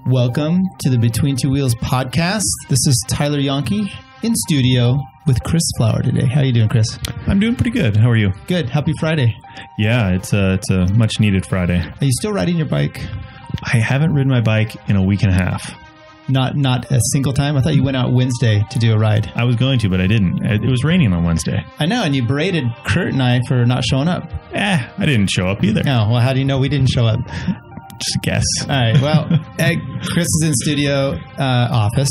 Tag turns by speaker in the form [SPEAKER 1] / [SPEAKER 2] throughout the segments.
[SPEAKER 1] Welcome to the Between Two Wheels podcast. This is Tyler Janke in studio with Chris Flower today. How are you doing, Chris?
[SPEAKER 2] I'm doing pretty good. How are you?
[SPEAKER 1] Good. Happy Friday.
[SPEAKER 2] Yeah, it's a much needed Friday.
[SPEAKER 1] Are you still riding your bike?
[SPEAKER 2] I haven't ridden my bike in a week and a half.
[SPEAKER 1] Not a single time? I thought you went out Wednesday to do a ride.
[SPEAKER 2] I was going to, but I didn't. It was raining on Wednesday.
[SPEAKER 1] I know, and you berated Curt and I for not showing up.
[SPEAKER 2] I didn't show up either.
[SPEAKER 1] No, well, how do you know we didn't show up?
[SPEAKER 2] Just guess.
[SPEAKER 1] All right. Well, Chris is in studio office.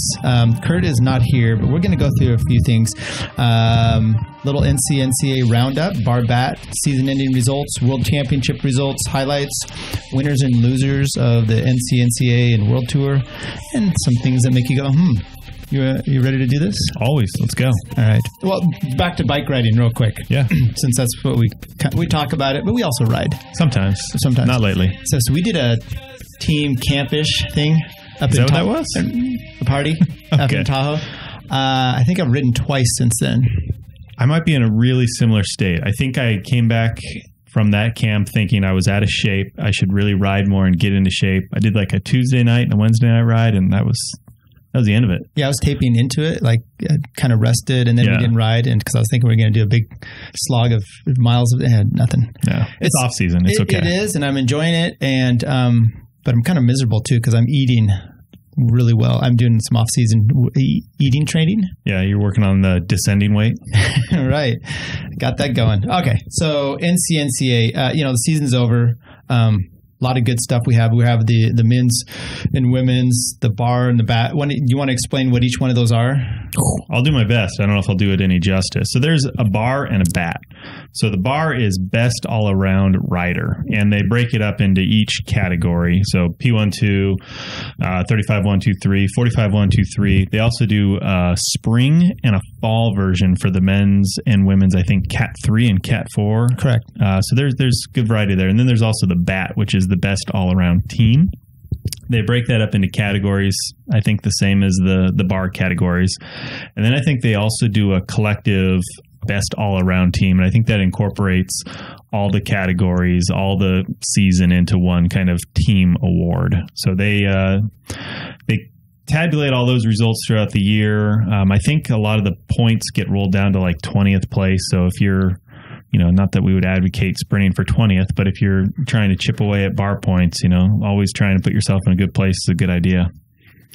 [SPEAKER 1] Curt is not here, but we're going to go through a few things. Little NCNCA roundup, bar bat, season-ending results, world championship results, highlights, winners and losers of the NCNCA and World Tour, and some things that make you go, You ready to do this?
[SPEAKER 2] Always. Let's go.
[SPEAKER 1] All right. Well, back to bike riding real quick.
[SPEAKER 2] Yeah.
[SPEAKER 1] Since that's what we talk about it, but we also ride.
[SPEAKER 2] Sometimes. Not lately.
[SPEAKER 1] So we did a team campish thing.
[SPEAKER 2] Is that what that was?
[SPEAKER 1] A party up in Tahoe. I think I've ridden twice since then.
[SPEAKER 2] I might be in a really similar state. I think I came back from that camp thinking I was out of shape. I should really ride more and get into shape. I did like a Tuesday night and a Wednesday night ride, and that was the end of it. Yeah,
[SPEAKER 1] I was taping into it, like kind of rested, and then we didn't ride, and because I was thinking we were going to do a big slog of miles of nothing.
[SPEAKER 2] Yeah, it's off season. It's okay.
[SPEAKER 1] It is, and I'm enjoying it, and but I'm kind of miserable too because I'm eating really well. I'm doing some off season eating training.
[SPEAKER 2] Yeah, you're working on the descending weight.
[SPEAKER 1] Right, got that going. Okay, so NCNCA, the season's over. A lot of good stuff we have. We have the men's and women's, the bar and the bat. Do you want to explain what each one of those are?
[SPEAKER 2] I'll do my best. I don't know if I'll do it any justice. So there's a bar and a bat. So the bar is best all-around rider, and they break it up into each category. So P12, 35-1-2-3, 45-1-2-3. They also do a spring and a fall version for the men's and women's, I think, Cat 3 and Cat 4.
[SPEAKER 1] Correct.
[SPEAKER 2] So there's good variety there. And then there's also the bat, which is the best all-around team. They break that up into categories, I think the same as the bar categories. And then I think they also do a collective best all-around team. And I think that incorporates all the categories, all the season into one kind of team award. So they tabulate all those results throughout the year. I think a lot of the points get rolled down to like 20th place. So if you're not that we would advocate sprinting for 20th, but if you're trying to chip away at bar points, always trying to put yourself in a good place is a good idea.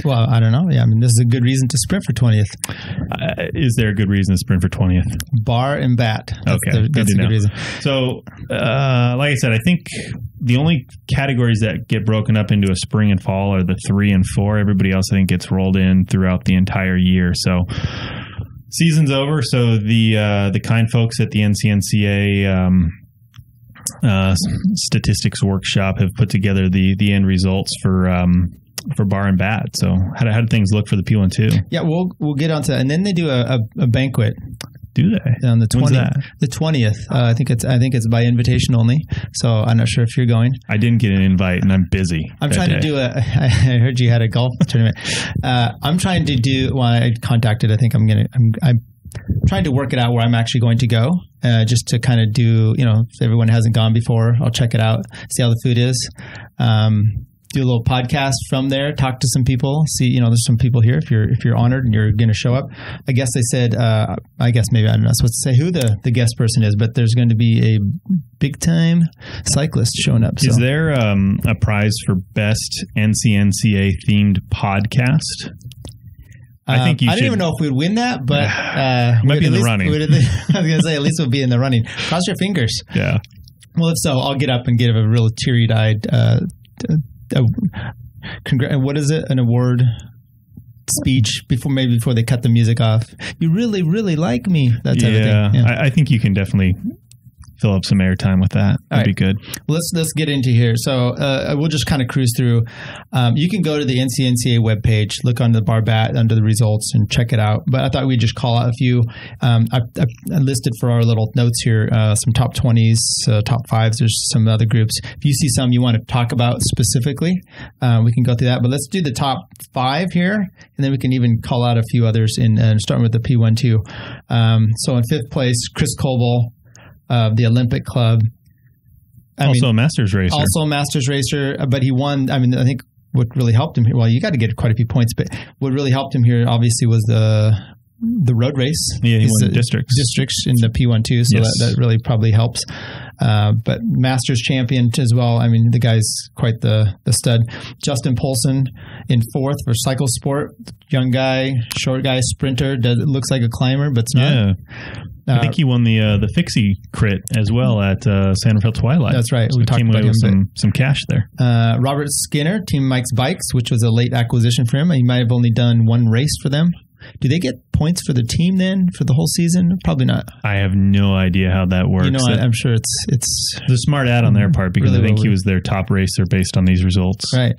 [SPEAKER 1] Well, I don't know. Yeah, I mean, this is a good reason to sprint for 20th.
[SPEAKER 2] Is there a good reason to sprint for 20th?
[SPEAKER 1] Bar and bat. That's
[SPEAKER 2] a good
[SPEAKER 1] reason.
[SPEAKER 2] So, like I said, I think the only categories that get broken up into a spring and fall are the 3 and 4. Everybody else, I think, gets rolled in throughout the entire year. So, season's over, so the kind folks at the NCNCA statistics workshop have put together the end results for bar and bat. So how do things look for the P12?
[SPEAKER 1] Yeah, we'll get onto that, and then they do a banquet.
[SPEAKER 2] Do they
[SPEAKER 1] on the 20th?
[SPEAKER 2] When's that?
[SPEAKER 1] The 20th. I think it's by invitation only. So I'm not sure if you're going.
[SPEAKER 2] I didn't get an invite, and I'm busy.
[SPEAKER 1] I'm trying to do I heard you had a golf tournament. I'm trying to do. Well, I contacted. I think I'm trying to work it out where I'm actually going to go, just to kind of do. If everyone hasn't gone before, I'll check it out, see how the food is. Do a little podcast from there, talk to some people, see, there's some people here if you're honored and you're going to show up. I guess they said, maybe I'm not supposed to say who the guest person is, but there's going to be a big time cyclist showing up.
[SPEAKER 2] Is there a prize for best NCNCA themed podcast? I think you
[SPEAKER 1] I don't even know if we'd win that, but
[SPEAKER 2] might be in the running. I
[SPEAKER 1] was going to say at least we'll be in the running. Cross your fingers.
[SPEAKER 2] Yeah.
[SPEAKER 1] Well, if so, I'll get up and give a real teary-eyed what is it? An award speech before they cut the music off. You really, really like me. That type of thing. Yeah.
[SPEAKER 2] I think you can definitely fill up some airtime with that. That'd be good.
[SPEAKER 1] Let's get into here. So we'll just kind of cruise through. You can go to the NCNCA webpage, look on the bar bat under the results and check it out. But I thought we'd just call out a few. I listed for our little notes here some top 20s, top 5s. There's some other groups. If you see some you want to talk about specifically, we can go through that. But let's do the top 5 here, and then we can even call out a few others starting with the P12. So in 5th place, Chris Coble, the Olympic Club.
[SPEAKER 2] A Masters racer.
[SPEAKER 1] Also a Masters racer, but he won. I mean, I think what really helped him here, well, you got to get quite a few points, but what really helped him here obviously was the road race.
[SPEAKER 2] Yeah, he won districts
[SPEAKER 1] in the P1 too, so
[SPEAKER 2] yes.
[SPEAKER 1] that really probably helps. But Masters champion as well. I mean, the guy's quite the stud. Justin Poulsen in 4th for Cycle Sport. Young guy, short guy, sprinter. Looks like a climber, but it's not.
[SPEAKER 2] Yeah. I think he won the Fixie crit as well at San Rafael Twilight.
[SPEAKER 1] That's right.
[SPEAKER 2] So we talked about him with some cash there.
[SPEAKER 1] Robert Skinner, Team Mike's Bikes, which was a late acquisition for him. He might have only done one race for them. Do they get points for the team then for the whole season? Probably not.
[SPEAKER 2] I have no idea how that works.
[SPEAKER 1] You know, I'm sure it's
[SPEAKER 2] a smart ad on their part because
[SPEAKER 1] really
[SPEAKER 2] I think he was their top racer based on these results.
[SPEAKER 1] Right.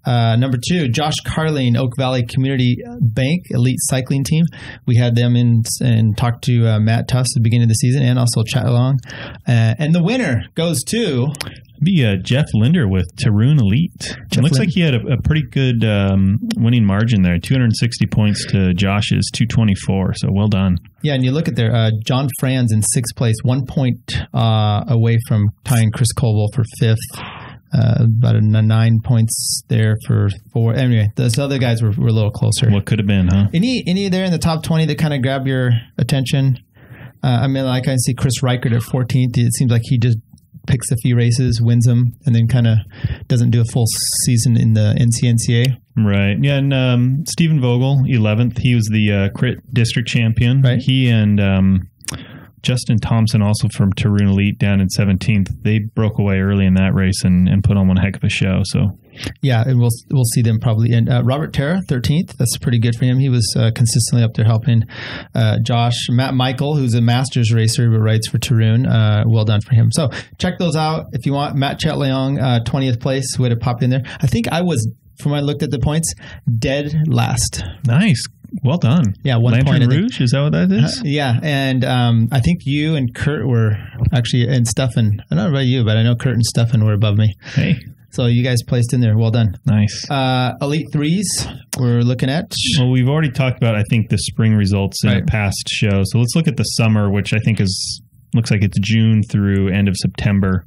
[SPEAKER 1] Number 2, Josh Carling, Oak Valley Community Bank Elite Cycling Team. We had them in and talked to Matt Tuss at the beginning of the season and also chat along. And the winner goes to...
[SPEAKER 2] Jeff Linder with Taroon Elite. It looks like he had a pretty good winning margin there. 260 points to Josh's 224. So well done.
[SPEAKER 1] Yeah, and you look at there, John Franz in 6th place, 1 point away from tying Chris Colville for 5th. About 9 points there for 4. Anyway, those other guys were a little closer.
[SPEAKER 2] What could have been, huh?
[SPEAKER 1] Any there in the top 20 that kind of grab your attention? I mean, like I see Chris Reichert at 14th. It seems like he just picks a few races, wins them, and then kind of doesn't do a full season in the NCNCA.
[SPEAKER 2] Right. Yeah, and Stephen Vogel, 11th. He was the crit district champion.
[SPEAKER 1] Right.
[SPEAKER 2] He and Justin Thompson, also from Taroon Elite, down in 17th. They broke away early in that race and put on one heck of a show. So
[SPEAKER 1] yeah, and we'll see them probably. And Robert Terra, 13th. That's pretty good for him. He was consistently up there helping Josh. Matt Michael, who's a Masters racer but rides for Taroon. Well done for him. So check those out if you want. Matt Chetleong, 20th place. Way to pop in there. I think I was, from when I looked at the points, dead last.
[SPEAKER 2] Nice. Well done.
[SPEAKER 1] Yeah, 1
[SPEAKER 2] Lantern
[SPEAKER 1] point.
[SPEAKER 2] Rouge, is that what that is?
[SPEAKER 1] Yeah, and I think you and Curt were actually, and Stefan, I don't know about you, but I know Curt and Stefan were above me.
[SPEAKER 2] Hey.
[SPEAKER 1] So you guys placed in there. Well done.
[SPEAKER 2] Nice.
[SPEAKER 1] Elite Threes we're looking at.
[SPEAKER 2] Well, we've already talked about, I think, the spring results in a past show. So let's look at the summer, which I think looks like it's June through end of September.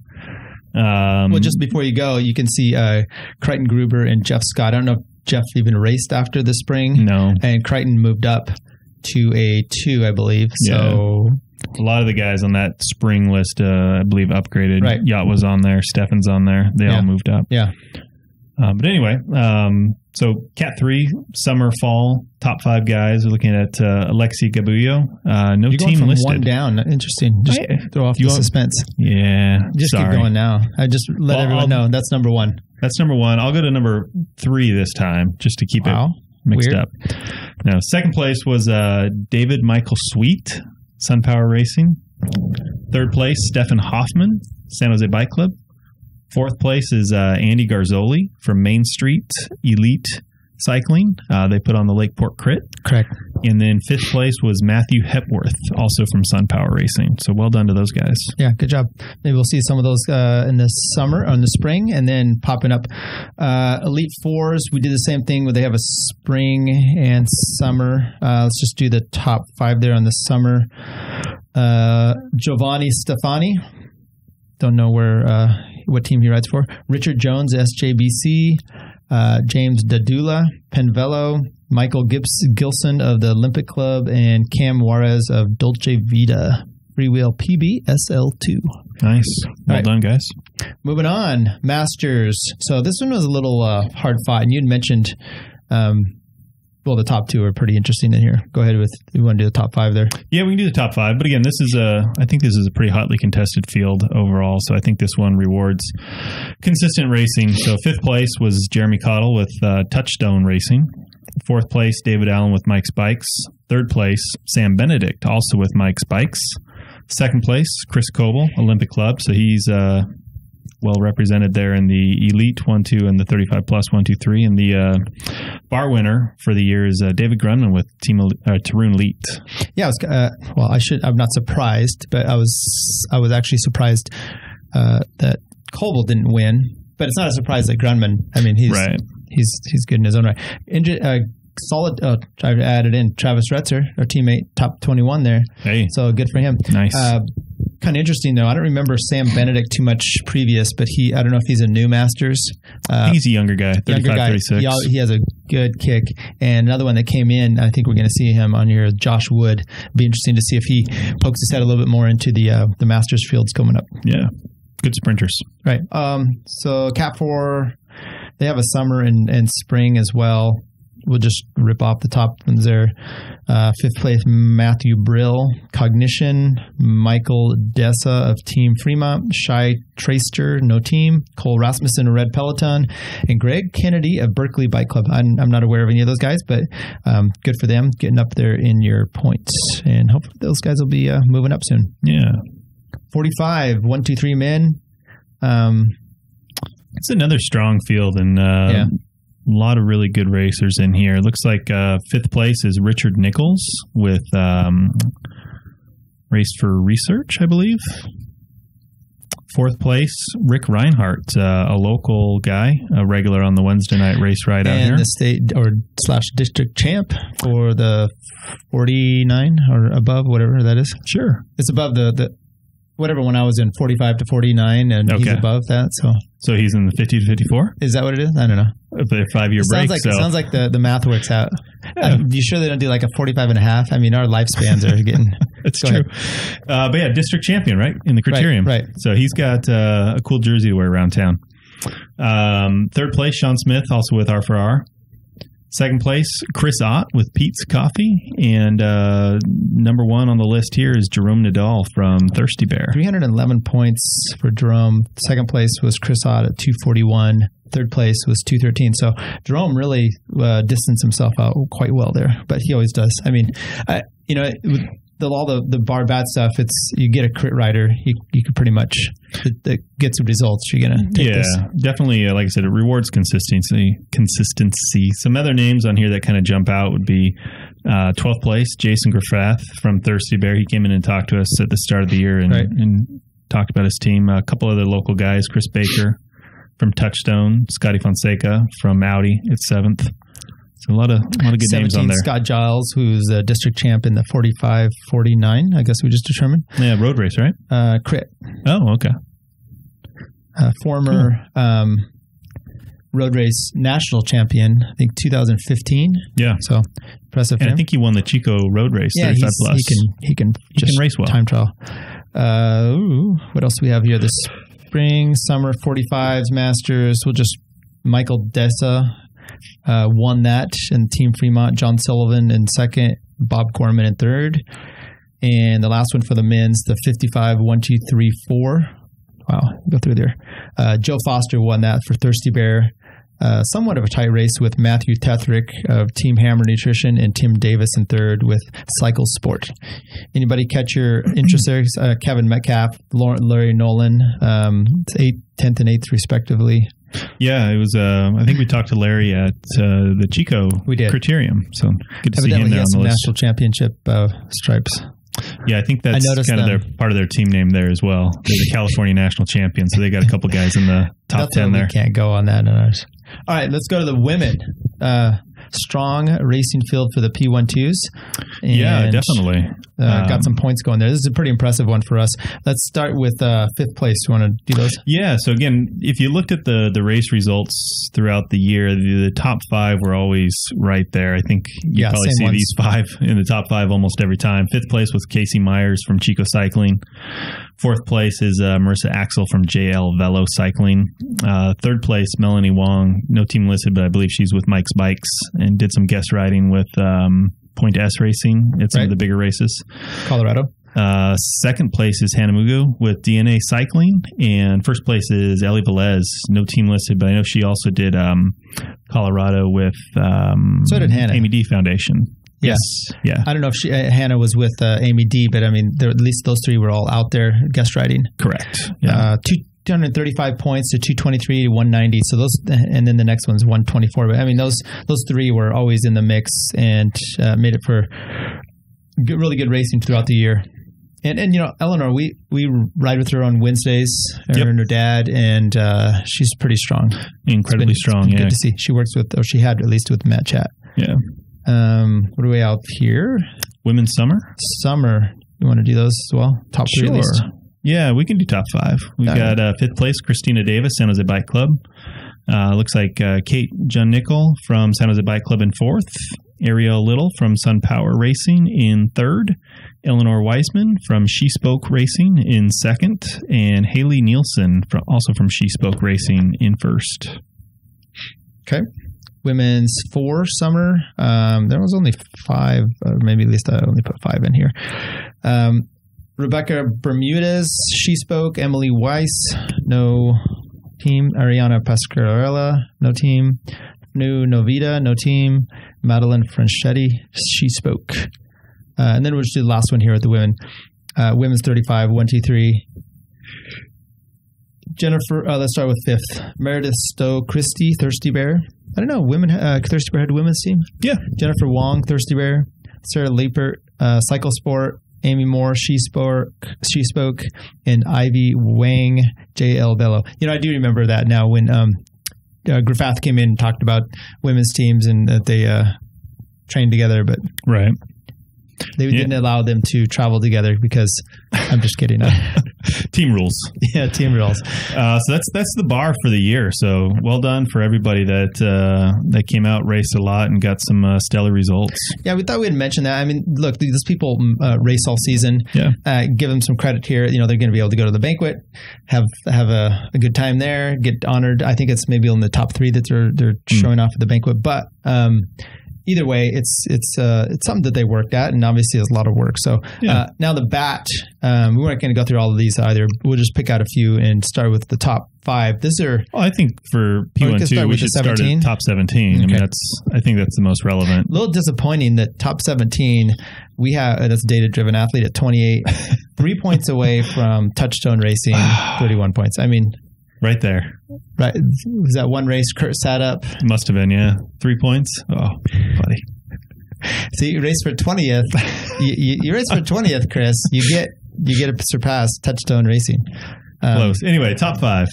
[SPEAKER 1] Well, just before you go, you can see Crichton Gruber and Jeff Scott. I don't know if Jeff even raced after the spring.
[SPEAKER 2] No.
[SPEAKER 1] And Crichton moved up to a 2, I believe. So
[SPEAKER 2] a lot of the guys on that spring list, I believe, upgraded.
[SPEAKER 1] Right.
[SPEAKER 2] Yacht was on there. Stefan's on there. They all moved up.
[SPEAKER 1] Yeah.
[SPEAKER 2] But anyway, so Cat 3, summer, fall, top 5 guys. We're looking at Alexi Gabullo. No
[SPEAKER 1] You're
[SPEAKER 2] team
[SPEAKER 1] going from
[SPEAKER 2] listed.
[SPEAKER 1] 1 down. Interesting. Just throw off the suspense.
[SPEAKER 2] Yeah.
[SPEAKER 1] Just keep going now. I just let everyone know that's number 1.
[SPEAKER 2] That's number 1. I'll go to number 3 this time, just to keep it mixed up. Now, second place was David Michael Sweet, SunPower Racing. Third place, Stefan Hoffman, San Jose Bike Club. Fourth place is Andy Garzoli from Main Street Elite Cycling. They put on the Lakeport Crit.
[SPEAKER 1] Correct.
[SPEAKER 2] And then fifth place was Matthew Hepworth, also from SunPower Racing. So well done to those guys.
[SPEAKER 1] Yeah, good job. Maybe we'll see some of those in the summer, or in the spring, and then popping up. Elite Fours, we did the same thing where they have a spring and summer. Let's just do the top 5 there on the summer. Giovanni Stefani. Don't know what team he rides for. Richard Jones, SJBC. James Dadula, Penvelo. Michael Gilson of the Olympic Club, and Cam Juarez of Dolce Vita. Freewheel PB SL2.
[SPEAKER 2] Nice. Well done, guys.
[SPEAKER 1] Moving on. Masters. So this one was a little hard fought, and you'd mentioned the top 2 are pretty interesting in here. Go ahead you want to do the top 5 there?
[SPEAKER 2] Yeah, we can do the top 5. But again, I think this is a pretty hotly contested field overall. So I think this one rewards consistent racing. So fifth place was Jeremy Cottle with Touchstone Racing. Fourth place, David Allen with Mike's Bikes. Third place, Sam Benedict, also with Mike's Bikes. Second place, Chris Coble, Olympic Club. So he's well represented there in the Elite 1-2 and the 35 plus 1-2-3. And the bar winner for the year is David Grunman with Team Taroon Elite. Yeah,
[SPEAKER 1] I'm not surprised, but I was actually surprised that Coble didn't win. But it's not a surprise that Grunman. I mean, he's good in his own right. Solid. I added in Travis Retzer, our teammate, top 21 there.
[SPEAKER 2] Hey,
[SPEAKER 1] so good for him.
[SPEAKER 2] Nice.
[SPEAKER 1] kind of interesting though. I don't remember Sam Benedict too much previous, but I don't know if he's a new Masters.
[SPEAKER 2] I think he's a younger guy, 35, 36.
[SPEAKER 1] He has a good kick. And another one that came in, I think we're going to see him on here, Josh Wood. Be interesting to see if he pokes his head a little bit more into the Masters fields coming up.
[SPEAKER 2] Yeah. Good sprinters.
[SPEAKER 1] Right. So Cat 4, they have a summer and spring as well. We'll just rip off the top ones there. 5th place, Matthew Brill, Cognition, Michael Dessa of Team Fremont, Shai Traster, no team, Cole Rasmussen of Red Peloton, and Greg Kennedy of Berkeley Bike Club. I'm not aware of any of those guys, but good for them getting up there in your points. And hopefully those guys will be moving up soon.
[SPEAKER 2] Yeah.
[SPEAKER 1] 45, 1, 2, 3 men.
[SPEAKER 2] It's another strong field, and a lot of really good racers in here. It looks like 5th place is Richard Nichols with Race for Research, I believe. 4th place, Rick Reinhardt, a local guy, a regular on the Wednesday night race ride out here.
[SPEAKER 1] And the state / district champ for the 49 or above, whatever that is.
[SPEAKER 2] Sure.
[SPEAKER 1] It's above the whatever when I was in 45 to 49, and he's above that. So
[SPEAKER 2] he's in the 50 to 54?
[SPEAKER 1] Is that what it is? I don't know.
[SPEAKER 2] If they're 5-year break.
[SPEAKER 1] It sounds like the math works out. Yeah. You sure they don't do like a 45 and a half? I mean, our lifespans are getting...
[SPEAKER 2] It's true. But yeah, district champion, right? In the criterium.
[SPEAKER 1] Right.
[SPEAKER 2] So he's got a cool jersey to wear around town. 3rd place, Sean Smith, also with R4R. 2nd place, Chris Ott with Pete's Coffee. And number 1 on the list here is Jerome Nadal from Thirsty Bear.
[SPEAKER 1] 311 points for Jerome. 2nd place was Chris Ott at 241. 3rd place was 213. So Jerome really distanced himself out quite well there, but he always does. I mean, all the bar bat stuff, it's you get a crit rider, you can pretty much get some results. You're gonna take this.
[SPEAKER 2] Definitely. Like I said, it rewards consistency. Some other names on here that kind of jump out would be 12th place, Jason Graffath from Thirsty Bear. He came in and talked to us at the start of the year and talked about his team. A couple other local guys, Chris Baker from Touchstone, Scotty Fonseca from Audi at 7th. So a lot of good names on there.
[SPEAKER 1] Scott Giles, who's a district champ in the 45-49, I guess we just determined.
[SPEAKER 2] Yeah, road race, right?
[SPEAKER 1] Crit.
[SPEAKER 2] Oh, okay.
[SPEAKER 1] Former road race national champion, I think 2015.
[SPEAKER 2] Yeah.
[SPEAKER 1] So impressive.
[SPEAKER 2] And I think he won the Chico road race, 35 plus.
[SPEAKER 1] He can
[SPEAKER 2] race well.
[SPEAKER 1] Time trial. What else do we have here? This spring, summer 45s, Masters. Michael Dessa won that in Team Fremont. John Sullivan in 2nd, Bob Corman in 3rd. And the last one for the men's, the 55, 1, 2, 3, 4. Wow, go through there. Joe Foster won that for Thirsty Bear. Somewhat of a tight race with Matthew Tethrick of Team Hammer Nutrition and Tim Davis in 3rd with Cycle Sport. Anybody catch your interest there? Kevin Metcalf, Larry Nolan, 8th, 10th, and 8th respectively.
[SPEAKER 2] Yeah, it was. I think we talked to Larry at the Chico Criterium. So good to see him there on the list.
[SPEAKER 1] National championship stripes.
[SPEAKER 2] Yeah, I think that's kind of their part of their team name there as well. They're the California National Champions, so they got a couple guys in the top 10 there.
[SPEAKER 1] We can't go on that. All right, let's go to the women. Strong racing field for the P12s.
[SPEAKER 2] Yeah, definitely.
[SPEAKER 1] Got some points going there. This is a pretty impressive one for us. Let's start with 5th place. You want to do those?
[SPEAKER 2] Yeah, so again, if you looked at the race results throughout the year, the top 5 were always right there. I think you probably see these 5 in the top 5 almost every time. 5th place was Casey Myers from Chico Cycling. 4th place is Marissa Axel from JL Velo Cycling. 3rd place, Melanie Wong, no team listed, but I believe she's with Mike's Bikes and did some guest riding with Point S Racing at some of the bigger races.
[SPEAKER 1] Colorado.
[SPEAKER 2] 2nd place is Hannah Mugu with DNA Cycling, and 1st place is Ellie Velez, no team listed, but I know she also did Colorado with
[SPEAKER 1] so did Hannah.
[SPEAKER 2] Amy D Foundation.
[SPEAKER 1] Yes.
[SPEAKER 2] Yeah.
[SPEAKER 1] I don't know if Hannah was with Amy D, but I mean, at least those 3 were all out there guest riding.
[SPEAKER 2] Correct. Yeah.
[SPEAKER 1] 235 points to 223 to 190. So those, and then the next one's 124. But I mean, those 3 were always in the mix and made it for really good racing throughout the year. And Eleanor, we ride with her on Wednesdays, her and her dad, and she's pretty strong.
[SPEAKER 2] Incredibly strong.
[SPEAKER 1] It's good to see. She works with, or she had at least with Matt Chat.
[SPEAKER 2] Yeah.
[SPEAKER 1] What are we out here?
[SPEAKER 2] Women's Summer.
[SPEAKER 1] You want to do those as well? Top 3 at least.
[SPEAKER 2] Yeah, we can do top 5. We've got 5th place, Christina Davis, San Jose Bike Club. Looks like Kate Janke from San Jose Bike Club in 4th. Ariel Little from Sun Power Racing in 3rd. Eleanor Weisman from She Spoke Racing in 2nd. And Haley Nielsen, also from She Spoke Racing, in 1st.
[SPEAKER 1] Okay. Women's 4 summer. There was only 5, or maybe at least I only put 5 in here. Rebecca Bermudez, She Spoke. Emily Weiss, no team. Ariana Pasquarella, no team. New Novita, no team. Madeline Franchetti, She Spoke. And then we'll just do the last one here with the women. Women's 35, 1, 2, 3. Jennifer, let's start with 5th. Meredith Stowe Christie, Thirsty Bear. I don't know, women. Thirsty Bear had a women's team?
[SPEAKER 2] Yeah.
[SPEAKER 1] Jennifer Wong, Thirsty Bear. Sarah Leipert, Cycle Sport. Amy Moore, She Spoke. And Ivy Wang, JL Bello. I do remember that now when Graffath came in and talked about women's teams and that they trained together, but
[SPEAKER 2] right.
[SPEAKER 1] They didn't allow them to travel together because I'm just kidding.
[SPEAKER 2] Team rules.
[SPEAKER 1] Yeah, team rules.
[SPEAKER 2] So that's the bar for the year. So well done for everybody that came out, raced a lot, and got some stellar results. Yeah,
[SPEAKER 1] we thought we'd mention that. I mean, look, these people race all season.
[SPEAKER 2] Yeah.
[SPEAKER 1] Give them some credit here. They're going to be able to go to the banquet, have a good time there, get honored. I think it's maybe in the top 3 that they're showing off at the banquet, but. Either way, it's something that they worked at, and obviously it's a lot of work. So now the BAT, we weren't going to go through all of these either. We'll just pick out a few and start with the top 5.
[SPEAKER 2] I think for P12 we should start at top 17. Okay. I mean, I think that's the most relevant.
[SPEAKER 1] A little disappointing that top 17 we have that's a data-driven athlete at 28, 3 points away from Touchstone Racing, 31 points. I mean.
[SPEAKER 2] Right there.
[SPEAKER 1] Right. Was that one race Curt sat up?
[SPEAKER 2] Must have been, yeah. 3 points. Oh, buddy.
[SPEAKER 1] So you race for 20th. you race for 20th, Chris. You get to surpass Touchstone Racing.
[SPEAKER 2] Close. Anyway, top 5.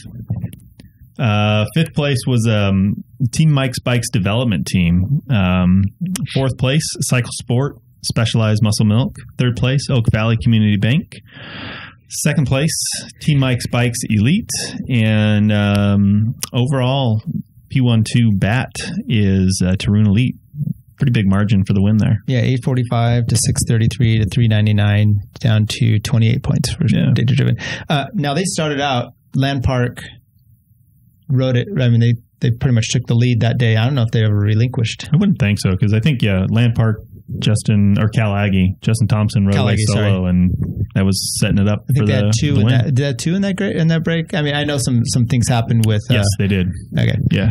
[SPEAKER 2] 5th place was Team Mike's Bikes Development Team. 4th place, Cycle Sport Specialized Muscle Milk. 3rd place, Oak Valley Community Bank. 2nd place, Team Mike's Bikes Elite. And overall, P12 BAT is Tarun Elite. Pretty big margin for the win there.
[SPEAKER 1] Yeah, 845 to 633 to 399, down to 28 points for data driven. Now, they started out, Land Park rode it. I mean, they pretty much took the lead that day. I don't know if they ever relinquished.
[SPEAKER 2] I wouldn't think so, because I think, Land Park, Justin Thompson rode away solo, and that was setting it up for the win.
[SPEAKER 1] Did they have 2 in that break? I mean, I know some things happened with.
[SPEAKER 2] Yes, they did.
[SPEAKER 1] Okay.
[SPEAKER 2] Yeah.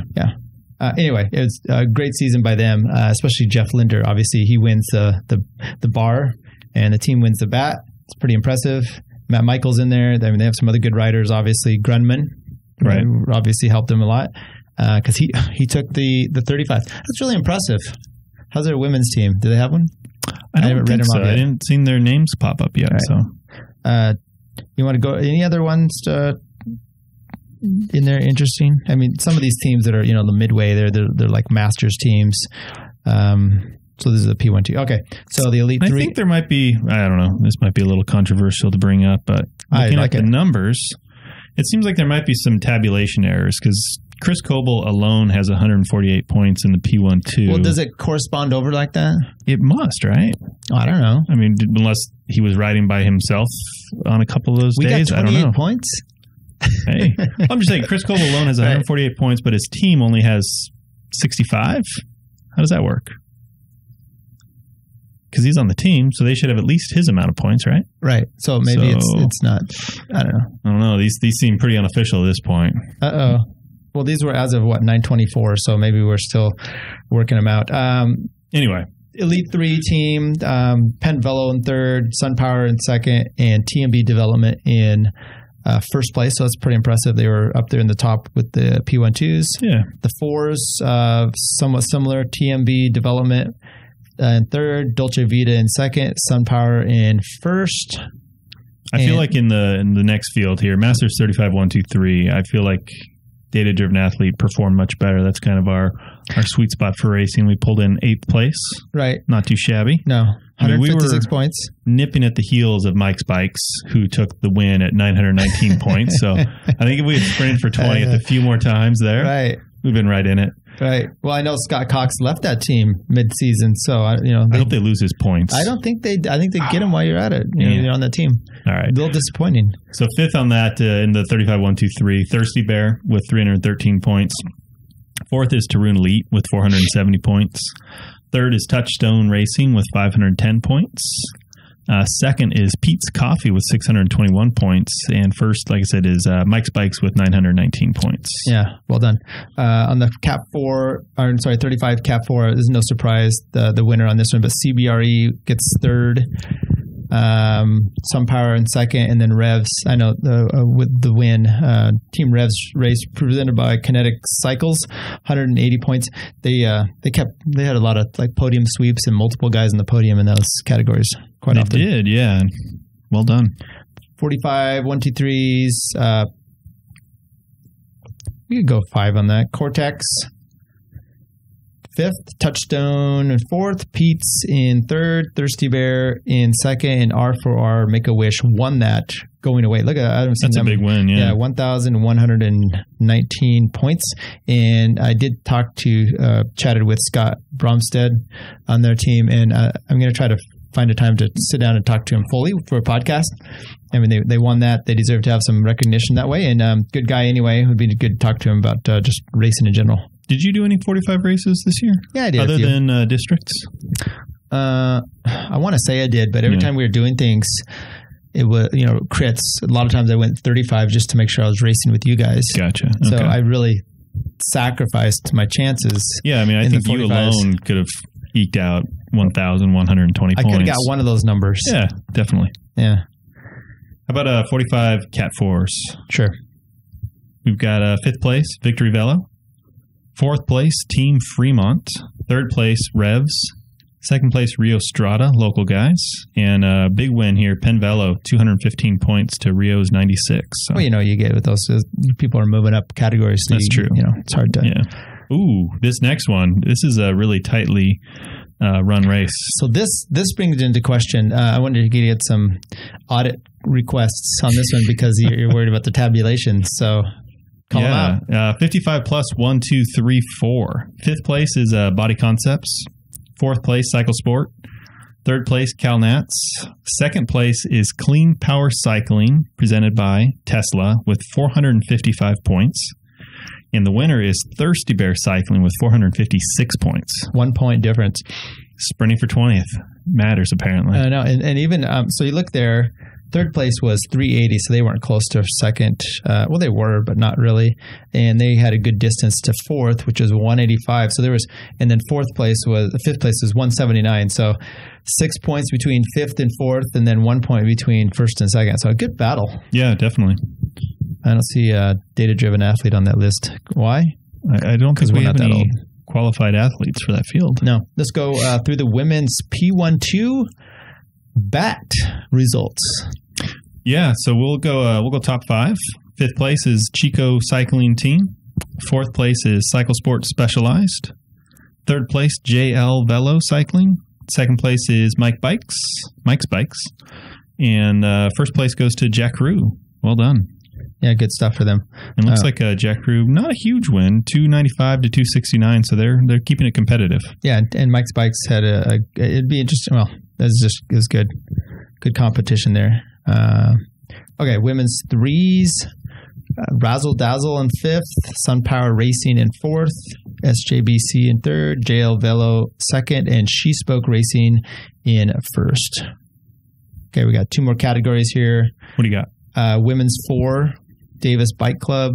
[SPEAKER 1] Anyway, it was a great season by them, especially Jeff Linder. Obviously, he wins the bar, and the team wins the BAT. It's pretty impressive. Matt Michael's in there. I mean, they have some other good riders. Obviously, Grunman,
[SPEAKER 2] right?
[SPEAKER 1] Obviously, helped them a lot because he took the 35. That's really impressive. How's their women's team? Do they have one?
[SPEAKER 2] I haven't read them so. I didn't see their names pop up yet. Right.
[SPEAKER 1] So, you want to go? Any other ones in there interesting? I mean, some of these teams that are the midway, they're like masters teams. So this is a P12. Okay, so the Elite 3.
[SPEAKER 2] I think there might be. I don't know. This might be a little controversial to bring up, but looking at the numbers, it seems like there might be some tabulation errors because Chris Coble alone has 148 points in the P12.
[SPEAKER 1] Well, does it correspond over like that?
[SPEAKER 2] It must, right?
[SPEAKER 1] I don't know.
[SPEAKER 2] I mean, unless he was riding by himself on a couple of those days.
[SPEAKER 1] I don't know. 28 points?
[SPEAKER 2] Hey, I'm just saying Chris Coble alone has 148 points, but his team only has 65? How does that work? Because he's on the team, so they should have at least his amount of points, right?
[SPEAKER 1] Right. So maybe it's not. I don't know.
[SPEAKER 2] I don't know. These seem pretty unofficial at this point.
[SPEAKER 1] Uh-oh. Well, these were as of 9/24, so maybe we're still working them out.
[SPEAKER 2] Anyway.
[SPEAKER 1] Elite 3 team, Penn Velo in 3rd, Sun Power in 2nd, and TMB Development in 1st place. So that's pretty impressive. They were up there in the top with the P12s.
[SPEAKER 2] Yeah.
[SPEAKER 1] The 4s, somewhat similar. TMB Development in 3rd, Dolce Vita in 2nd, Sun Power in 1st.
[SPEAKER 2] I feel like in the next field here, Masters 35, 1, 2, 3, I feel like data-driven athlete perform much better. That's kind of our sweet spot for racing. We pulled in 8th place.
[SPEAKER 1] Right.
[SPEAKER 2] Not too shabby.
[SPEAKER 1] No. 156 points.
[SPEAKER 2] Nipping at the heels of Mike's Bikes, who took the win at 919 points. So I think if we had sprinted for 20th a few more times there,
[SPEAKER 1] right,
[SPEAKER 2] we've been right in it.
[SPEAKER 1] Right. Well, I know Scott Cox left that team mid-season, so I
[SPEAKER 2] hope they lose his points.
[SPEAKER 1] I don't think they. I think they get him while you're at it. You're on that team.
[SPEAKER 2] All right.
[SPEAKER 1] A little disappointing.
[SPEAKER 2] So 5th on that in the 35-1-2-3, Thirsty Bear with 313 points. 4th is Tarun Elite with 470 points. 3rd is Touchstone Racing with 510 points. 2nd is Pete's Coffee with 621 points. And 1st, like I said, is Mike's Bikes with 919 points.
[SPEAKER 1] Yeah, well done. On the 35 Cap 4, there's no surprise the winner on this one, but CBRE gets 3rd. SunPower in 2nd, and then Revs. I know with the win, Team Revs race presented by Kinetic Cycles, 180 points. They had a lot of like podium sweeps and multiple guys in the podium in those categories. Quite often.
[SPEAKER 2] They did, yeah. Well done.
[SPEAKER 1] 45 1-2-3s. We could go 5 on that. Cortex. 5th, Touchstone in 4th, Pete's in 3rd, Thirsty Bear in 2nd, and R4R Make-A-Wish won that going away. Look at that.
[SPEAKER 2] That's a big win, yeah.
[SPEAKER 1] 1,119 points. And I did chatted with Scott Bromstead on their team, and I'm going to try to find a time to sit down and talk to him fully for a podcast. I mean, they won that. They deserve to have some recognition that way. And good guy anyway. It would be good to talk to him about just racing in general.
[SPEAKER 2] Did you do any 45 races this year?
[SPEAKER 1] Yeah, I did.
[SPEAKER 2] Other than districts?
[SPEAKER 1] I want to say I did, but every time we were doing things, it was, crits. A lot of times I went 35 just to make sure I was racing with you guys.
[SPEAKER 2] Gotcha. Okay.
[SPEAKER 1] So I really sacrificed my chances.
[SPEAKER 2] Yeah, I mean, I think you alone could have eked out 1,120 points.
[SPEAKER 1] I could have got one of those numbers.
[SPEAKER 2] Yeah, definitely.
[SPEAKER 1] Yeah.
[SPEAKER 2] How about 45 Cat 4s?
[SPEAKER 1] Sure.
[SPEAKER 2] We've got 5th place, Victory Velo. 4th place, Team Fremont. 3rd place, Revs. 2nd place, Rio Strada, local guys. And a big win here, Penn Velo, 215 points to Rio's 96. So.
[SPEAKER 1] Well, you get with those. People are moving up categories. So
[SPEAKER 2] that's true.
[SPEAKER 1] It's hard to...
[SPEAKER 2] Yeah. Ooh, this next one. This is a really tightly run race.
[SPEAKER 1] So this brings into question. I wanted to get some audit requests on this one because you're worried about the tabulation. So... Call them
[SPEAKER 2] out. 55 plus 1, 2, 3, 4. 5th place is Body Concepts. 4th place, Cycle Sport. 3rd place, Cal Nats. 2nd place is Clean Power Cycling, presented by Tesla, with 455 points. And the winner is Thirsty Bear Cycling with 456 points. 1 point difference. Sprinting for 20th matters, apparently.
[SPEAKER 1] I know. And even, so you look there, 3rd place was 380, so they weren't close to 2nd. Well, they were, but not really. And they had a good distance to 4th, which was 185. So there was, and then 5th place was 179. So 6 points between 5th and 4th, and then 1 point between 1st and 2nd. So a good battle.
[SPEAKER 2] Yeah, definitely.
[SPEAKER 1] I don't see a data-driven athlete on that list. Why?
[SPEAKER 2] I don't think we have any qualified athletes for that field.
[SPEAKER 1] No. Let's go through the women's P12 BAT results.
[SPEAKER 2] Yeah, so we'll go top 5. 5th place is Chico Cycling Team. 4th place is Cycle Sport Specialized. 3rd place, JL Velo Cycling. 2nd place is Mike's Bikes. And 1st place goes to Jack Rue. Well done.
[SPEAKER 1] Yeah, good stuff for them.
[SPEAKER 2] It looks like Jack Rue, not a huge win, 295 to 269, so they're keeping it competitive.
[SPEAKER 1] Yeah, and Mike's Bikes had it'd be interesting. Well, it was good competition there. Okay, women's 3s, Razzle Dazzle in 5th, SunPower Racing in 4th, SJBC in 3rd, JL Velo 2nd, and She Spoke Racing in 1st. Okay, we got 2 more categories here.
[SPEAKER 2] What do you got?
[SPEAKER 1] Women's 4, Davis Bike Club,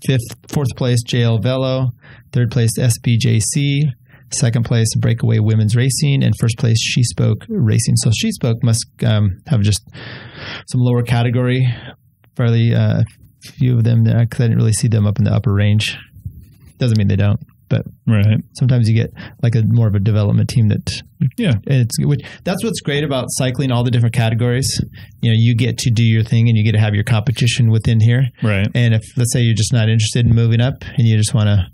[SPEAKER 1] 4th place, JL Velo, 3rd place, SBJC, 2nd place, Breakaway Women's Racing, and 1st place, She Spoke Racing. So She Spoke must have just some lower category, fairly few of them, because I didn't really see them up in the upper range. Doesn't mean they don't, but
[SPEAKER 2] right.
[SPEAKER 1] sometimes you get like more of a development team that,
[SPEAKER 2] Yeah.
[SPEAKER 1] That's what's great about cycling, all the different categories. You get to do your thing and you get to have your competition within here.
[SPEAKER 2] Right.
[SPEAKER 1] And if, let's say you're just not interested in moving up and you just want to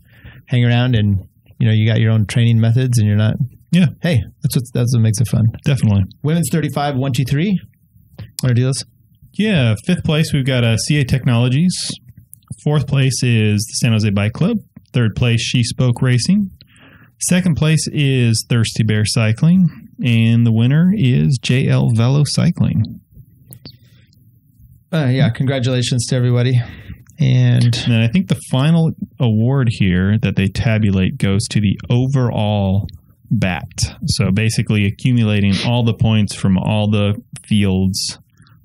[SPEAKER 1] hang around and, you got your own training methods and you're not.
[SPEAKER 2] Yeah.
[SPEAKER 1] Hey, that's what makes it fun.
[SPEAKER 2] Definitely.
[SPEAKER 1] Women's 35, 1, 2, 3. Want to do this?
[SPEAKER 2] Yeah. 5th place, we've got CA Technologies. 4th place is the San Jose Bike Club. 3rd place, She Spoke Racing. 2nd place is Thirsty Bear Cycling. And the winner is JL Velo Cycling.
[SPEAKER 1] Yeah, congratulations to everybody. And
[SPEAKER 2] then I think the final award here that they tabulate goes to the overall BAT. So basically accumulating all the points from all the fields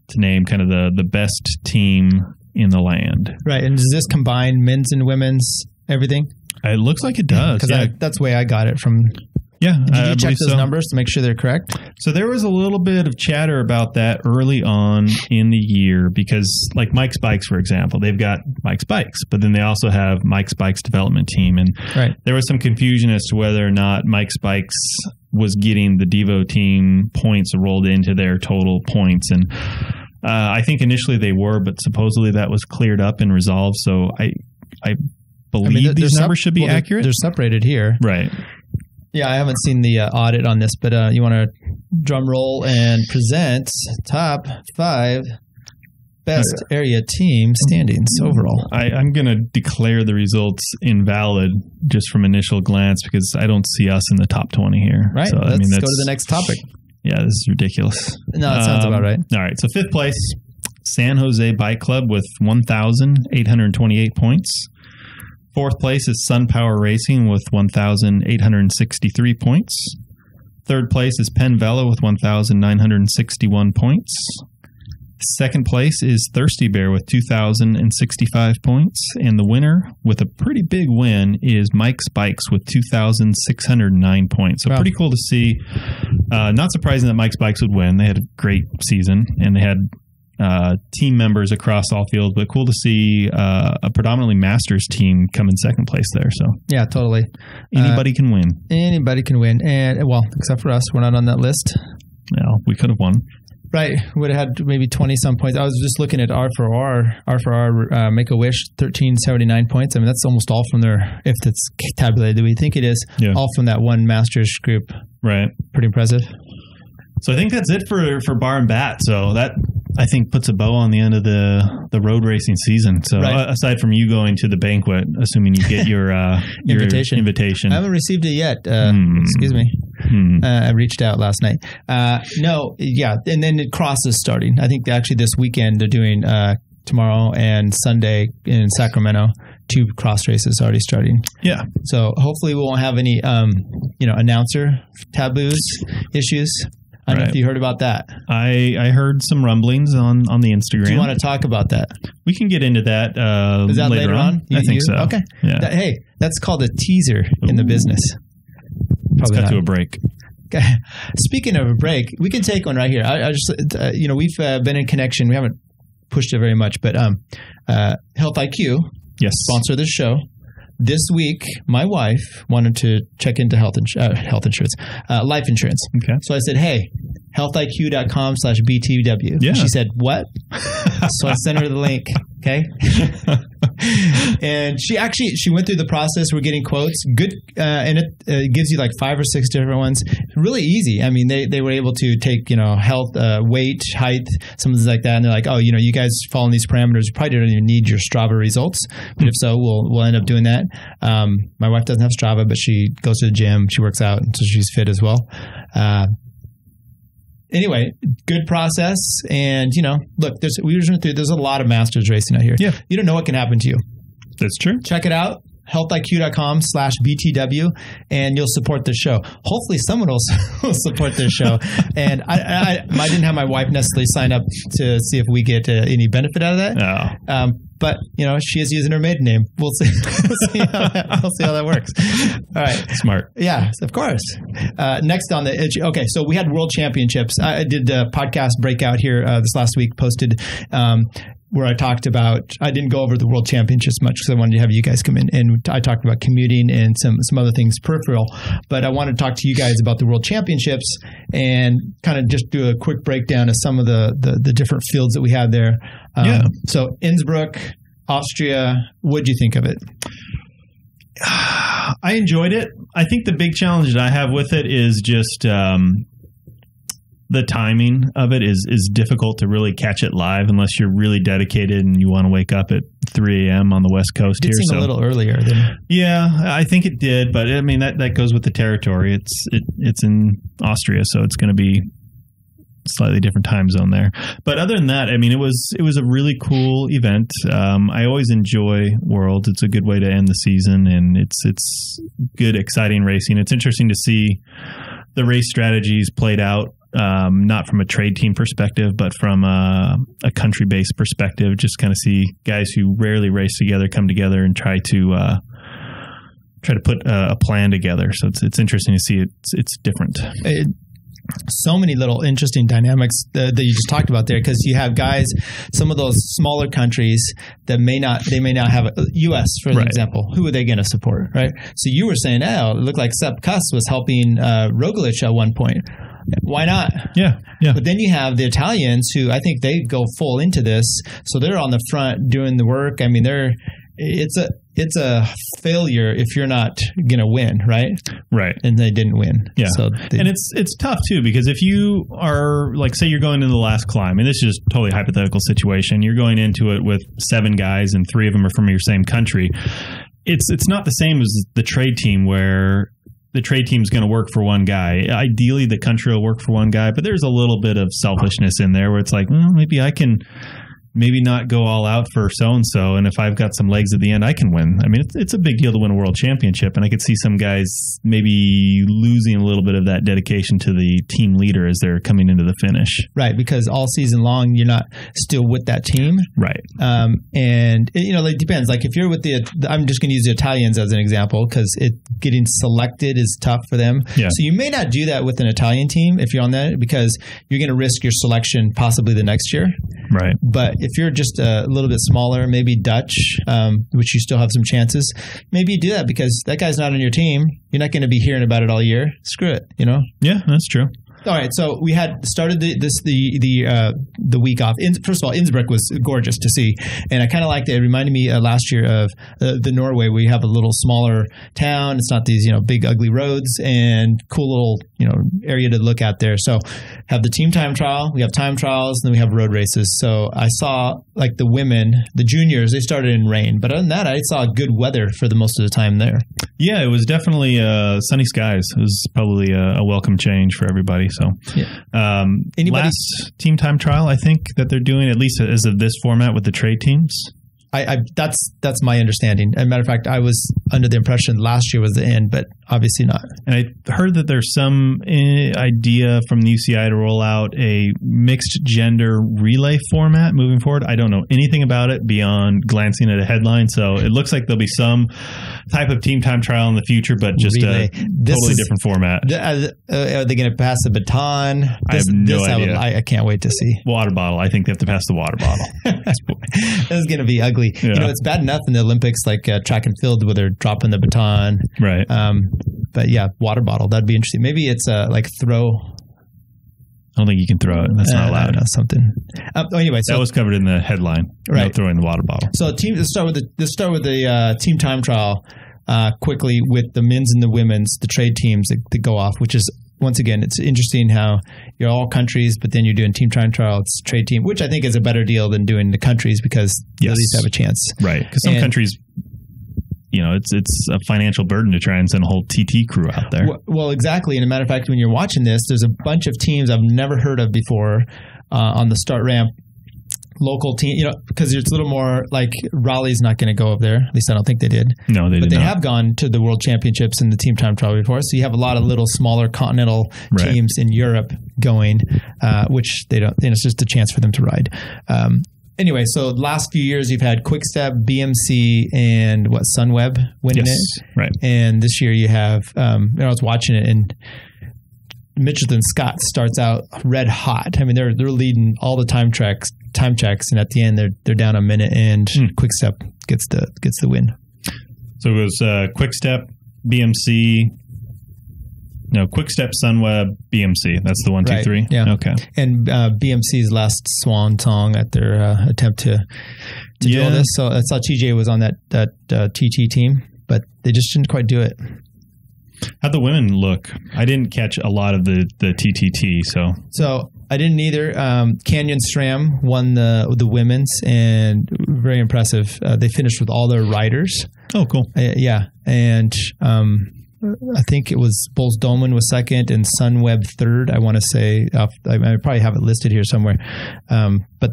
[SPEAKER 2] to name kind of the best team in the land.
[SPEAKER 1] Right. And does this combine men's and women's everything?
[SPEAKER 2] It looks like it does.
[SPEAKER 1] Because that's the way I got it from.
[SPEAKER 2] Yeah.
[SPEAKER 1] Did you check those numbers to make sure they're correct?
[SPEAKER 2] So there was a little bit of chatter about that early on in the year because like Mike's Bikes, for example, they've got Mike's Bikes, but then they also have Mike's Bikes development team. And there was some confusion as to whether or not Mike's Bikes was getting the Devo team points rolled into their total points. And I think initially they were, but supposedly that was cleared up and resolved. So I believe these numbers should be accurate.
[SPEAKER 1] They're separated here.
[SPEAKER 2] Right.
[SPEAKER 1] Yeah, I haven't seen the audit on this, but you want to drum roll and present top 5 best area team standings overall.
[SPEAKER 2] I'm going to declare the results invalid just from initial glance because I don't see us in the top 20 here.
[SPEAKER 1] Right. So, let's go to the next topic.
[SPEAKER 2] Yeah, this is ridiculous.
[SPEAKER 1] No, it sounds about right.
[SPEAKER 2] All right. So 5th place, San Jose Bike Club with 1,828 points. 4th place is Sun Power Racing with 1,863 points. 3rd place is Penn Velo with 1,961 points. 2nd place is Thirsty Bear with 2,065 points. And the winner with a pretty big win is Mike's Bikes with 2,609 points. So pretty cool to see. Not surprising that Mike's Bikes would win. They had a great season and they had team members across all fields, but cool to see a predominantly Masters team come in 2nd place there. So
[SPEAKER 1] yeah, totally.
[SPEAKER 2] Anybody can win.
[SPEAKER 1] Anybody can win, and except for us, we're not on that list.
[SPEAKER 2] No, we could have won.
[SPEAKER 1] Right, would have had maybe 20 some points. I was just looking at R4R, Make a Wish, 1379 points. I mean, that's almost all from their, if it's tabulated, we think it is, all from that one Masters group.
[SPEAKER 2] Right,
[SPEAKER 1] pretty impressive.
[SPEAKER 2] So I think that's it for Bar and Bat. So that, I think, puts a bow on the end of the road racing season. So aside from you going to the banquet, assuming you get your invitation.
[SPEAKER 1] I haven't received it yet. Excuse me. I reached out last night. No, yeah. And then crosses starting. I think actually this weekend they're doing tomorrow and Sunday in Sacramento. 2 cross races already starting. Yeah. So hopefully we won't have any announcer taboos issues. I don't know if you heard about that.
[SPEAKER 2] I heard some rumblings on the Instagram.
[SPEAKER 1] Do you want to talk about that?
[SPEAKER 2] We can get into that,
[SPEAKER 1] Is that later on?
[SPEAKER 2] I think so.
[SPEAKER 1] Okay.
[SPEAKER 2] Yeah.
[SPEAKER 1] That's called a teaser in the business.
[SPEAKER 2] Let's cut to a break.
[SPEAKER 1] Okay. Speaking of a break, we can take one right here. I just, we've been in connection. We haven't pushed it very much, but Health IQ, sponsor this show. This week, my wife wanted to check into life insurance. Okay. So I said, hey, healthiq.com/BTW.
[SPEAKER 2] Yeah.
[SPEAKER 1] She said, what? So I sent her the link. Okay. And she went through the process. We're getting quotes. Good. And it gives you like 5 or 6 different ones. Really easy. I mean, they were able to take, health, weight, height, something like that. And they're like, oh, you guys following these parameters, you probably don't even need your Strava results. But if so, we'll end up doing that. My wife doesn't have Strava, but she goes to the gym. She works out, so she's fit as well. Anyway, good process. And, look, there's a lot of Masters racing out here. Yeah. You don't know what can happen to you.
[SPEAKER 2] That's true.
[SPEAKER 1] Check it out. healthiq.com/BTW, and you'll support this show. Hopefully someone else will support this show. And I didn't have my wife necessarily sign up to see if we get any benefit out of that.
[SPEAKER 2] No.
[SPEAKER 1] But, she is using her maiden name. We'll see how that works. All right.
[SPEAKER 2] Smart.
[SPEAKER 1] Yeah, of course. Next on okay, so we had World Championships. I did a podcast breakout here this last week, posted where I talked about, I didn't go over the World Championships much because I wanted to have you guys come in, and I talked about commuting and some other things peripheral, but I want to talk to you guys about the World Championships and kind of just do a quick breakdown of some of the different fields that we have there. So Innsbruck, Austria, what'd you think of it?
[SPEAKER 2] I enjoyed it. I think the big challenge that I have with it is just the timing of it is difficult to really catch it live unless you're really dedicated and you want to wake up at 3 a.m. on the West Coast.
[SPEAKER 1] It did seem a little earlier than.
[SPEAKER 2] Yeah, I think it did, but I mean that goes with the territory. It's in Austria, so it's going to be slightly different time zone there. But other than that, I mean, it was a really cool event. I always enjoy Worlds. It's a good way to end the season, and it's good, exciting racing. It's interesting to see the race strategies played out, not from a trade team perspective, but from a country-based perspective. Just kind of see guys who rarely race together come together and try to put a plan together. So it's interesting to see it's different.
[SPEAKER 1] So many little interesting dynamics that you just talked about there, because you have guys, some of those smaller countries that may not have U.S. for example. Who are they going to support, right? So you were saying, it looked like Sepp Kuss was helping Roglic at one point. Why not?
[SPEAKER 2] Yeah.
[SPEAKER 1] But then you have the Italians who I think they go full into this, so they're on the front doing the work. I mean, it's a failure if you're not going to win, right?
[SPEAKER 2] Right.
[SPEAKER 1] And they didn't win.
[SPEAKER 2] Yeah. And it's tough too, because if you are, like, say you're going into the last climb, and this is just a totally hypothetical situation, you're going into it with 7 guys and 3 of them are from your same country. It's not the same as the trade team, where the trade team's going to work for one guy. Ideally, the country will work for one guy, but there's a little bit of selfishness in there where it's like, maybe I can not go all out for so-and-so, and if I've got some legs at the end, I can win. I mean, it's a big deal to win a world championship, and I could see some guys maybe losing a little bit of that dedication to the team leader as they're coming into the finish.
[SPEAKER 1] Right, because all season long, you're not still with that team.
[SPEAKER 2] Right.
[SPEAKER 1] And, it depends. Like, if you're with I'm just going to use the Italians as an example, because getting selected is tough for them.
[SPEAKER 2] Yeah.
[SPEAKER 1] So you may not do that with an Italian team if you're on that, because you're going to risk your selection possibly the next year.
[SPEAKER 2] Right.
[SPEAKER 1] But if you're just a little bit smaller, maybe Dutch, which you still have some chances, maybe you do that because that guy's not on your team. You're not going to be hearing about it all year. Screw it,
[SPEAKER 2] Yeah, that's true.
[SPEAKER 1] All right, so we had started the week off. First of all, Innsbruck was gorgeous to see, and I kind of liked it. It reminded me last year of the Norway, where you have a little smaller town. It's not these big ugly roads, and cool little area to look at there. So have the team time trial, we have time trials, and then we have road races. So I saw, like, the women, the juniors, they started in rain, but other than that, I saw good weather for the most of the time there.
[SPEAKER 2] Yeah, it was definitely sunny skies. It was probably a welcome change for everybody. So, last team time trial, I think, that they're doing, at least as of this format with the trade teams.
[SPEAKER 1] That's my understanding. As a matter of fact, I was under the impression last year was the end, but obviously not.
[SPEAKER 2] And I heard that there's some idea from the UCI to roll out a mixed gender relay format moving forward. I don't know anything about it beyond glancing at a headline, so it looks like there'll be some type of team time trial in the future, but just relay. Totally different format.
[SPEAKER 1] Are they going to pass the baton?
[SPEAKER 2] I have no idea.
[SPEAKER 1] I can't wait to see.
[SPEAKER 2] Water bottle. I think they have to pass the water bottle.
[SPEAKER 1] This is going to be ugly. Yeah. It's bad enough in the Olympics, like track and field, where they're dropping the baton.
[SPEAKER 2] Right.
[SPEAKER 1] But yeah, water bottle. That'd be interesting. Maybe it's like throw.
[SPEAKER 2] I don't think you can throw it. That's not allowed.
[SPEAKER 1] I don't know, something. Anyway, so
[SPEAKER 2] that was covered in the headline.
[SPEAKER 1] Right.
[SPEAKER 2] No throwing the water bottle.
[SPEAKER 1] So let's start with the team time trial quickly with the men's and the women's, the trade teams that go off, which is, once again, it's interesting how you're all countries, but then you're doing team time trial, it's trade team, which I think is a better deal than doing the countries, because you at least have a chance.
[SPEAKER 2] Right. Because some countries, it's a financial burden to try and send a whole TT crew out there.
[SPEAKER 1] Well, exactly. And as a matter of fact, when you're watching this, there's a bunch of teams I've never heard of before on the start ramp. Local team, because it's a little more like Raleigh's not going to go up there. At least I don't think they did.
[SPEAKER 2] No, they did not. But
[SPEAKER 1] they have gone to the World Championships and the team time trial before. So you have a lot of little smaller continental teams in Europe going, which they don't. It's just a chance for them to ride. Anyway, so last few years you've had Quickstep, BMC, and Sunweb winning it.
[SPEAKER 2] Right.
[SPEAKER 1] And this year you have. I was watching it, and Mitchelton Scott starts out red hot. I mean, they're leading all the time time checks, and at the end they're down a minute, and Quick Step gets the win.
[SPEAKER 2] So it was Quick Step, BMC. No, Quick Step, Sunweb, BMC. That's the 1, 2, 3.
[SPEAKER 1] Yeah.
[SPEAKER 2] Okay.
[SPEAKER 1] And BMC's last swan song at their attempt to do all this. So I saw TJ was on that TT team, but they just didn't quite do it.
[SPEAKER 2] How'd the women look? I didn't catch a lot of the TTT. So
[SPEAKER 1] I didn't either. Canyon SRAM won the women's, and very impressive. They finished with all their riders.
[SPEAKER 2] Oh, cool.
[SPEAKER 1] Yeah, and I think it was Bulls Dolman was second and Sunweb third. I want to say I probably have it listed here somewhere, but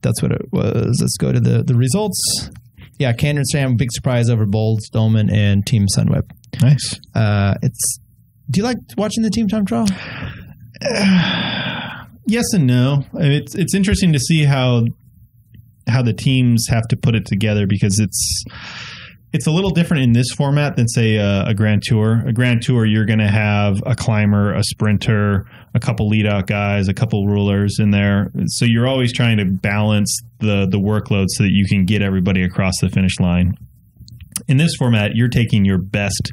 [SPEAKER 1] that's what it was. Let's go to the results. Yeah, Canyon SRAM, big surprise over Bulls Dolman and Team Sunweb.
[SPEAKER 2] Nice.
[SPEAKER 1] Do you like watching the team time trial?
[SPEAKER 2] Yes and no. It's interesting to see how the teams have to put it together, because it's a little different in this format than, say, a Grand Tour. A Grand Tour, you're going to have a climber, a sprinter, a couple lead-out guys, a couple rulers in there. So you're always trying to balance the workload so that you can get everybody across the finish line. In this format, you're taking your best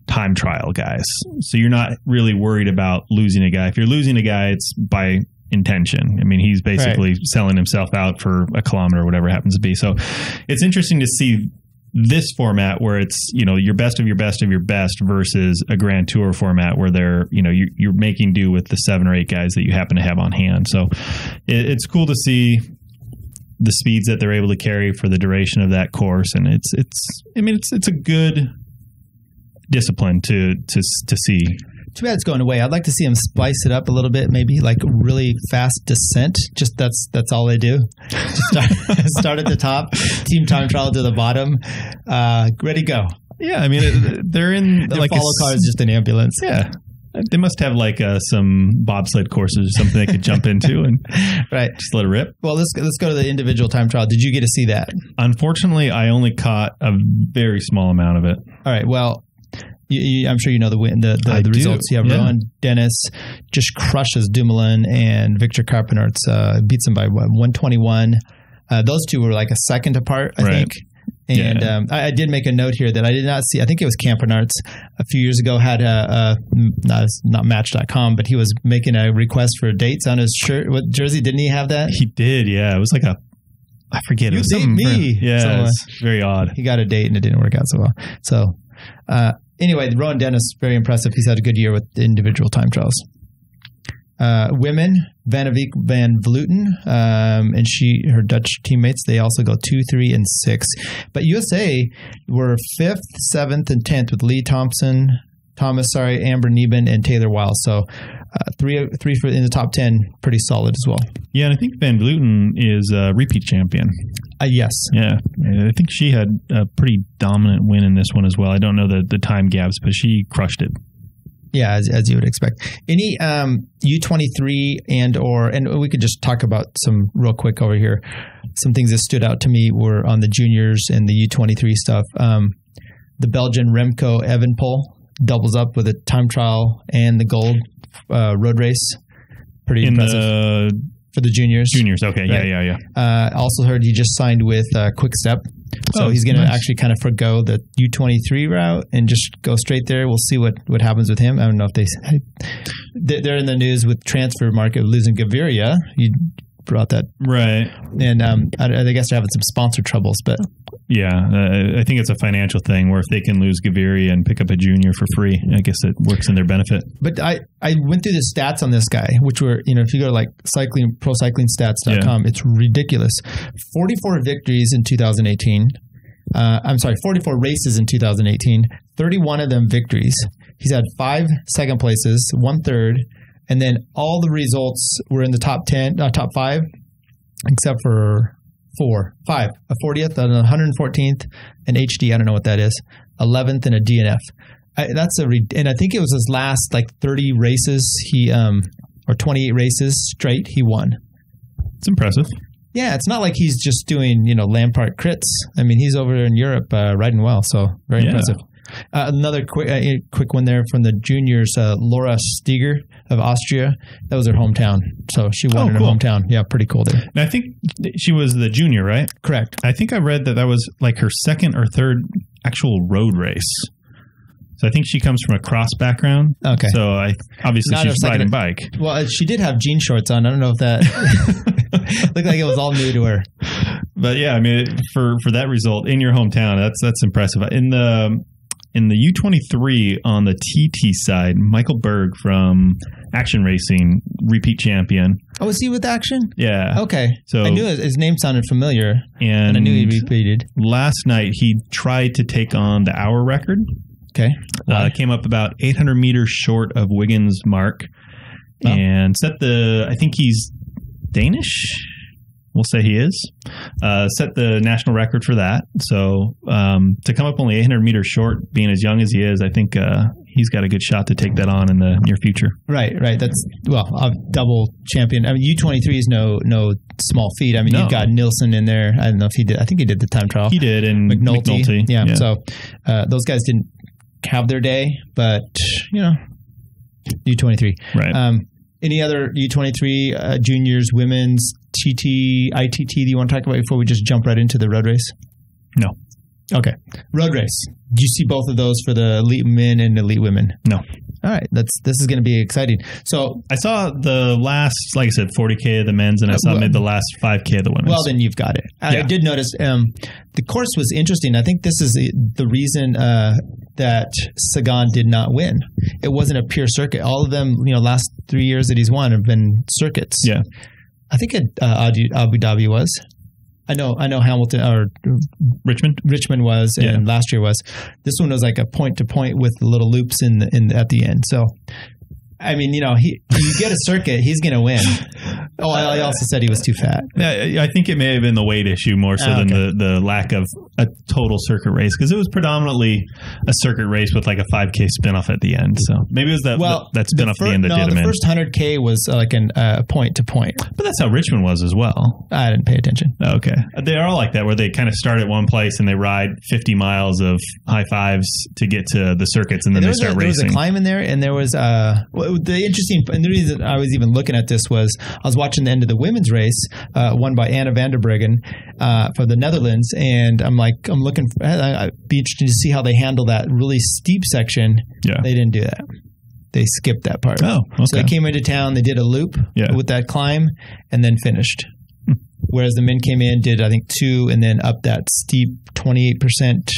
[SPEAKER 2] time trial guys. So you're not really worried about losing a guy. If you're losing a guy, it's by intention. I mean, he's basically selling himself out for a kilometer or whatever it happens to be. So it's interesting to see this format where it's, your best of your best of your best versus a Grand Tour format where they're, you're making do with the 7 or 8 guys that you happen to have on hand. So it's cool to see the speeds that they're able to carry for the duration of that course. And it's a good discipline to see.
[SPEAKER 1] Too bad it's going away. I'd like to see them spice it up a little bit, maybe like really fast descent. Just that's all they do. Just start at the top, team time trial to the bottom, ready, go.
[SPEAKER 2] Yeah, I mean, they're in
[SPEAKER 1] the
[SPEAKER 2] like
[SPEAKER 1] follow car is just an ambulance.
[SPEAKER 2] Yeah, they must have like some bobsled courses or something they could jump into and just let it rip.
[SPEAKER 1] Well, let's go to the individual time trial. Did you get to see that?
[SPEAKER 2] Unfortunately, I only caught a very small amount of it.
[SPEAKER 1] All right. Well, I'm sure you know the results. You have Rowan Dennis just crushes Dumoulin, and Victor Carpenarts beats him by 121. Those two were like a second apart, I think. And I did make a note here that I did not see. I think it was Campenarts a few years ago had not Match.com, but he was making a request for dates on his shirt. What jersey didn't he have that?
[SPEAKER 2] He did. Yeah, it was like I forget.
[SPEAKER 1] You
[SPEAKER 2] it was
[SPEAKER 1] beat me.
[SPEAKER 2] Yeah, it's very odd.
[SPEAKER 1] He got a date and it didn't work out so well. So. Anyway, Rowan Dennis, very impressive. He's had a good year with the individual time trials. Women, Vanneviek van Vleuten, and her Dutch teammates, they also go 2, 3, and 6. But USA were 5th, 7th, and 10th with Lee Amber Neben, and Taylor Wiles. So three in the top 10, pretty solid as well. Yeah,
[SPEAKER 2] and I think Van Vleuten is a repeat champion.
[SPEAKER 1] Yes.
[SPEAKER 2] Yeah. I think she had a pretty dominant win in this one as well. I don't know the time gaps, but she crushed it.
[SPEAKER 1] Yeah, as you would expect. Any U23 and we could just talk about some real quick over here. Some things that stood out to me were on the juniors and the U23 stuff. The Belgian Remco Evenepoel doubles up with a time trial and the gold road race. Pretty impressive. For the juniors.
[SPEAKER 2] Okay. Right? Yeah.
[SPEAKER 1] Also heard he just signed with Quick Step. So he's going to actually kind of forgo the U23 route and just go straight there. We'll see what happens with him. I don't know if they're in the news with transfer market losing Gaviria. You brought that.
[SPEAKER 2] Right.
[SPEAKER 1] And I guess they're having some sponsor troubles, but.
[SPEAKER 2] Yeah, I think it's a financial thing where if they can lose Gaviria and pick up a junior for free, I guess it works in their benefit.
[SPEAKER 1] But I went through the stats on this guy, which were, if you go to like procyclingstats.com, it's ridiculous. 44 victories in 2018. 44 races in 2018, 31 of them victories. He's had 5 second places, 1 third, and then all the results were in the top 5, except for 5, a 40th, an 114th, an HD. I don't know what that is. 11th and a DNF. And I think it was his last 30 races. Or 28 races straight. He won.
[SPEAKER 2] It's impressive.
[SPEAKER 1] Yeah, it's not like he's just doing Lampard crits. I mean, he's over there in Europe riding well. So very impressive. Another quick one there from the juniors, Laura Steger of Austria. That was her hometown. So she won in her hometown. Yeah, pretty cool there.
[SPEAKER 2] And I think she was the junior, right?
[SPEAKER 1] Correct.
[SPEAKER 2] I think I read that was like her second or third actual road race. So I think she comes from a cross background.
[SPEAKER 1] Okay.
[SPEAKER 2] So obviously she's riding bike.
[SPEAKER 1] Well, she did have jean shorts on. I don't know if that looked like it was all new to her.
[SPEAKER 2] But yeah, I mean, for that result in your hometown, that's impressive. In the U23 on the TT side, Michael Berg from Action Racing, repeat champion.
[SPEAKER 1] Oh, was he with Action?
[SPEAKER 2] Yeah.
[SPEAKER 1] Okay.
[SPEAKER 2] So
[SPEAKER 1] I knew his name sounded familiar, and I knew he repeated.
[SPEAKER 2] Last night, he tried to take on the hour record.
[SPEAKER 1] Okay.
[SPEAKER 2] Came up about 800 meters short of Wiggins' mark, and set I think he's Danish. We'll say he is. Set the national record for that. So to come up only 800 meters short, being as young as he is, I think he's got a good shot to take that on in the near future. Right. That's, a double champion. I mean, U23 is no small feat. I mean, you've got Nilsson in there. I don't know if he did. I think he did the time trial. He did, and McNulty.
[SPEAKER 1] Yeah. So those guys didn't have their day, but, U23.
[SPEAKER 2] Right.
[SPEAKER 1] Any other U23 juniors, women's, TT, ITT that you want to talk about before we just jump right into the road race?
[SPEAKER 2] No.
[SPEAKER 1] Okay. Road race. Do you see both of those for the elite men and elite women?
[SPEAKER 2] No.
[SPEAKER 1] All right. This is going to be exciting. So
[SPEAKER 2] I saw the last, like I said, 40K of the men's, and I saw maybe the last 5K of the women's.
[SPEAKER 1] Well, then you've got it. I did notice the course was interesting. I think this is the reason that Sagan did not win. It wasn't a pure circuit. All of them, last 3 years that he's won have been circuits.
[SPEAKER 2] Yeah.
[SPEAKER 1] I think Abu Dhabi was. I know Hamilton or Richmond was, and last year was. This one was like a point to point with the little loops at the end. So, I mean, you get a circuit, he's going to win. Oh, I also said he was too fat.
[SPEAKER 2] Yeah, I think it may have been the weight issue more so than the lack of a total circuit race, because it was predominantly a circuit race with like a 5K spinoff at the end. So maybe it was that spinoff at the end that did him in.
[SPEAKER 1] The first 100K was like a point to point.
[SPEAKER 2] But that's how Richmond was as well.
[SPEAKER 1] I didn't pay attention.
[SPEAKER 2] Okay. They are all like that, where they kind of start at one place and they ride 50 miles of high fives to get to the circuits, and then they start racing.
[SPEAKER 1] There was a climb in there, and there was the reason I was even looking at this was I was watching the end of the women's race, won by Anna van der Breggen for the Netherlands, and I'd be interested to see how they handle that really steep section. Yeah. They didn't do that. They skipped that part.
[SPEAKER 2] Oh, okay.
[SPEAKER 1] So they came into town, they did a loop with that climb, and then finished. Whereas the men came in, did I think 2, and then up that steep 28%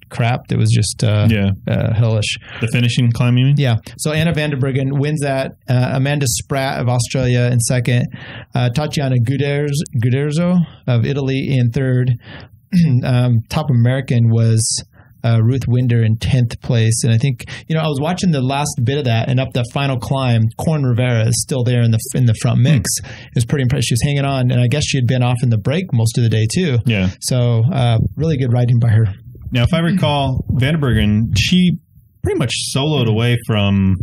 [SPEAKER 1] crap that was just hellish.
[SPEAKER 2] The finishing climb, you mean?
[SPEAKER 1] Yeah. So Anna van der Breggen wins that. Amanda Spratt of Australia in second. Tatiana Guderzo of Italy in third. Top American was Ruth Winder in 10th place. And I think, I was watching the last bit of that, and up the final climb, Corn Rivera is still there in the front mix. It was pretty impressive. She was hanging on, and I guess she had been off in the break most of the day too.
[SPEAKER 2] Yeah.
[SPEAKER 1] So really good riding by her.
[SPEAKER 2] Now, if I recall, Van der Breggen, she pretty much soloed away from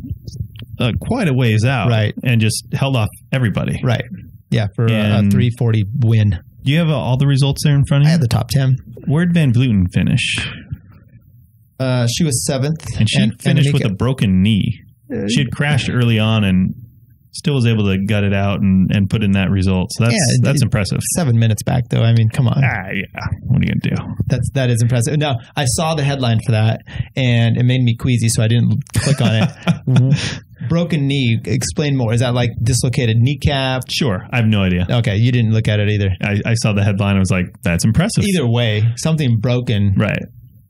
[SPEAKER 2] quite a ways out,
[SPEAKER 1] right,
[SPEAKER 2] and just held off everybody.
[SPEAKER 1] Right. Yeah, for a 340 win.
[SPEAKER 2] Do you have all the results there in front of you?
[SPEAKER 1] I have the top 10.
[SPEAKER 2] Where'd Van Vleuten finish?
[SPEAKER 1] She was 7th.
[SPEAKER 2] And she finished with a broken knee. She had crashed early on and still was able to gut it out and put in that result. So that's impressive. 7
[SPEAKER 1] minutes back, though. I mean, come on.
[SPEAKER 2] Yeah. What are you going to do?
[SPEAKER 1] That is impressive. Now, I saw the headline for that, and it made me queasy, so I didn't click on it. Broken knee. Explain more. Is that like dislocated kneecap?
[SPEAKER 2] Sure. I have no idea.
[SPEAKER 1] Okay. You didn't look at it either.
[SPEAKER 2] I saw the headline. I was like, that's impressive.
[SPEAKER 1] Either way, something broken.
[SPEAKER 2] Right.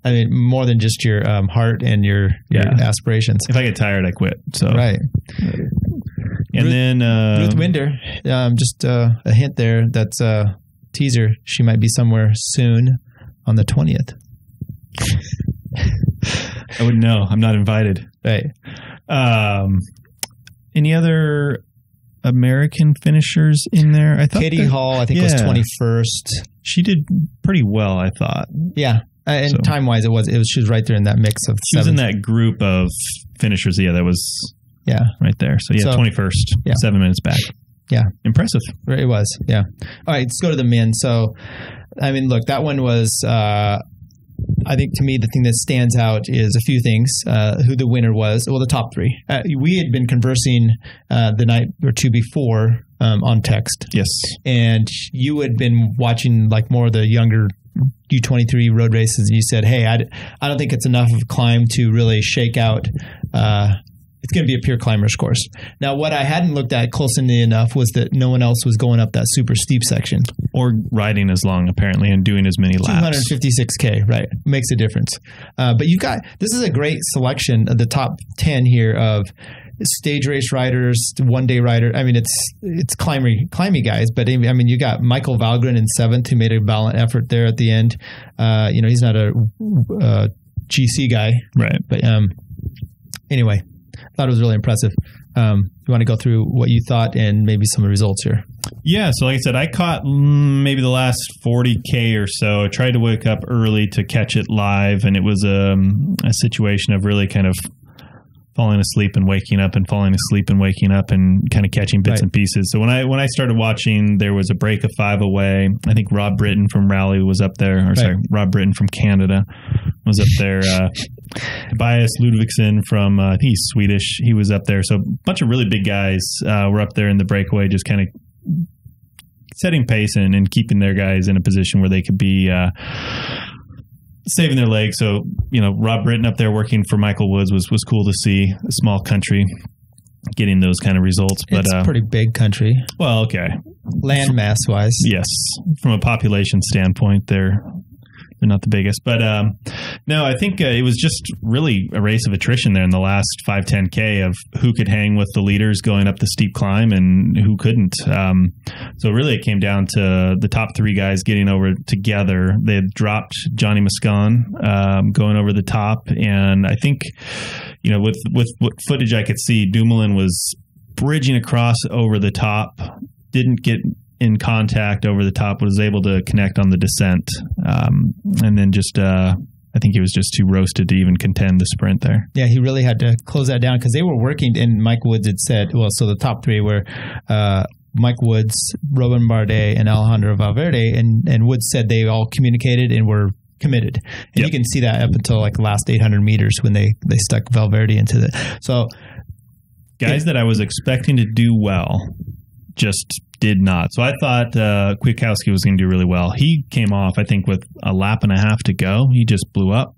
[SPEAKER 1] I mean, more than just your heart and your aspirations.
[SPEAKER 2] If I get tired, I quit. So
[SPEAKER 1] right.
[SPEAKER 2] And then
[SPEAKER 1] Ruth Winder, just a hint there. That's a teaser. She might be somewhere soon on the 20th.
[SPEAKER 2] I wouldn't know. I'm not invited.
[SPEAKER 1] Right.
[SPEAKER 2] Any other American finishers in there? I thought
[SPEAKER 1] Katie Hall, I think, was 21st.
[SPEAKER 2] She did pretty well, I thought.
[SPEAKER 1] Yeah. And time-wise, she was right there in that mix of
[SPEAKER 2] She was in that group of finishers, that was right there. So, 21st, 7 minutes back.
[SPEAKER 1] Yeah.
[SPEAKER 2] Impressive.
[SPEAKER 1] It was, yeah. All right, let's go to the men. So, I mean, look, that one was I think to me, the thing that stands out is a few things. Who the winner was. Well, the top three. We had been conversing the night or two before on text.
[SPEAKER 2] Yes.
[SPEAKER 1] And you had been watching like more of the younger U23 road races. And you said, hey, I don't think it's enough of a climb to really shake out. It's going to be a pure climber's course. Now, what I hadn't looked at closely enough was that no one else was going up that super steep section.
[SPEAKER 2] Or riding as long, apparently, and doing as many laps.
[SPEAKER 1] 256K, right. Makes a difference. But this is a great selection of the top 10 here of stage race riders, one-day rider. I mean, it's climby guys, but I mean, you got Michael Valgren in 7th, who made a valiant effort there at the end. He's not a GC guy.
[SPEAKER 2] Right.
[SPEAKER 1] But anyway, I thought it was really impressive. You want to go through what you thought and maybe some results here?
[SPEAKER 2] Yeah, so like I said, I caught maybe the last 40K or so. I tried to wake up early to catch it live, and it was a situation of really kind of falling asleep and waking up and falling asleep and waking up and kind of catching bits and pieces. So when I started watching, there was a break of 5 away. I think Rob Britton from Raleigh was up there. Rob Britton from Canada was up there. Tobias Ludvigsen from, I think he's Swedish. He was up there. So a bunch of really big guys were up there in the breakaway, just kind of setting pace and keeping their guys in a position where they could be saving their legs. So, Rob Britton up there working for Michael Woods was cool to see. A small country getting those kind of results. But
[SPEAKER 1] it's a pretty big country.
[SPEAKER 2] Well, okay.
[SPEAKER 1] Land mass wise.
[SPEAKER 2] Yes. From a population standpoint, they're not the biggest. But no, I think it was just really a race of attrition there in the last 5-10K of who could hang with the leaders going up the steep climb and who couldn't. So really it came down to the top 3 guys getting over together. They had dropped Johnny Moscon going over the top. And I think, with what footage I could see, Dumoulin was bridging across over the top, didn't get in contact over the top, was able to connect on the descent. And then just, I think he was just too roasted to even contend the sprint there. Yeah,
[SPEAKER 1] he really had to close that down because they were working, and Mike Woods had said, so the top 3 were Mike Woods, Robin Bardet, and Alejandro Valverde, and Woods said they all communicated and were committed. And you can see that up until like the last 800 meters when they stuck Valverde into the... So
[SPEAKER 2] guys that I was expecting to do well just did not. So I thought Kwiatkowski was going to do really well. He came off, I think, with a lap and a half to go. He just blew up.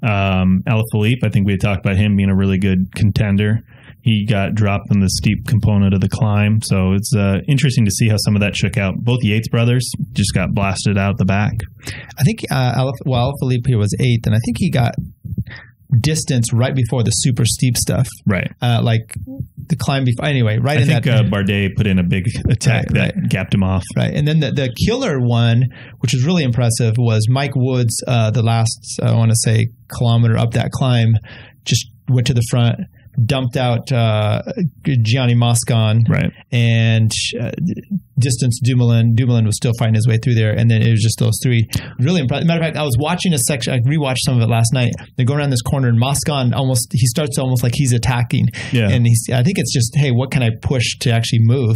[SPEAKER 2] Alaphilippe, I think we had talked about him being a really good contender. He got dropped in the steep component of the climb. So it's interesting to see how some of that shook out. Both Yates brothers just got blasted out the back.
[SPEAKER 1] I think Alaphilippe here was 8th, and I think he got distance right before the super steep stuff.
[SPEAKER 2] Right.
[SPEAKER 1] Like the climb before. Anyway, right
[SPEAKER 2] I
[SPEAKER 1] in
[SPEAKER 2] think
[SPEAKER 1] that.
[SPEAKER 2] Bardet put in a big attack that gapped him off.
[SPEAKER 1] Right. And then the killer one, which was really impressive, was Mike Woods, the last, I want to say, kilometer up that climb, just went to the front, dumped out Gianni Moscon,
[SPEAKER 2] right,
[SPEAKER 1] and distance Dumoulin. Dumoulin was still fighting his way through there, and then it was just those 3. Really impressive. Matter of fact, I was watching a section. I rewatched some of it last night. They go around this corner, and Moscon he starts almost like he's attacking.
[SPEAKER 2] Yeah.
[SPEAKER 1] And I think it's just, hey, what can I push to actually move?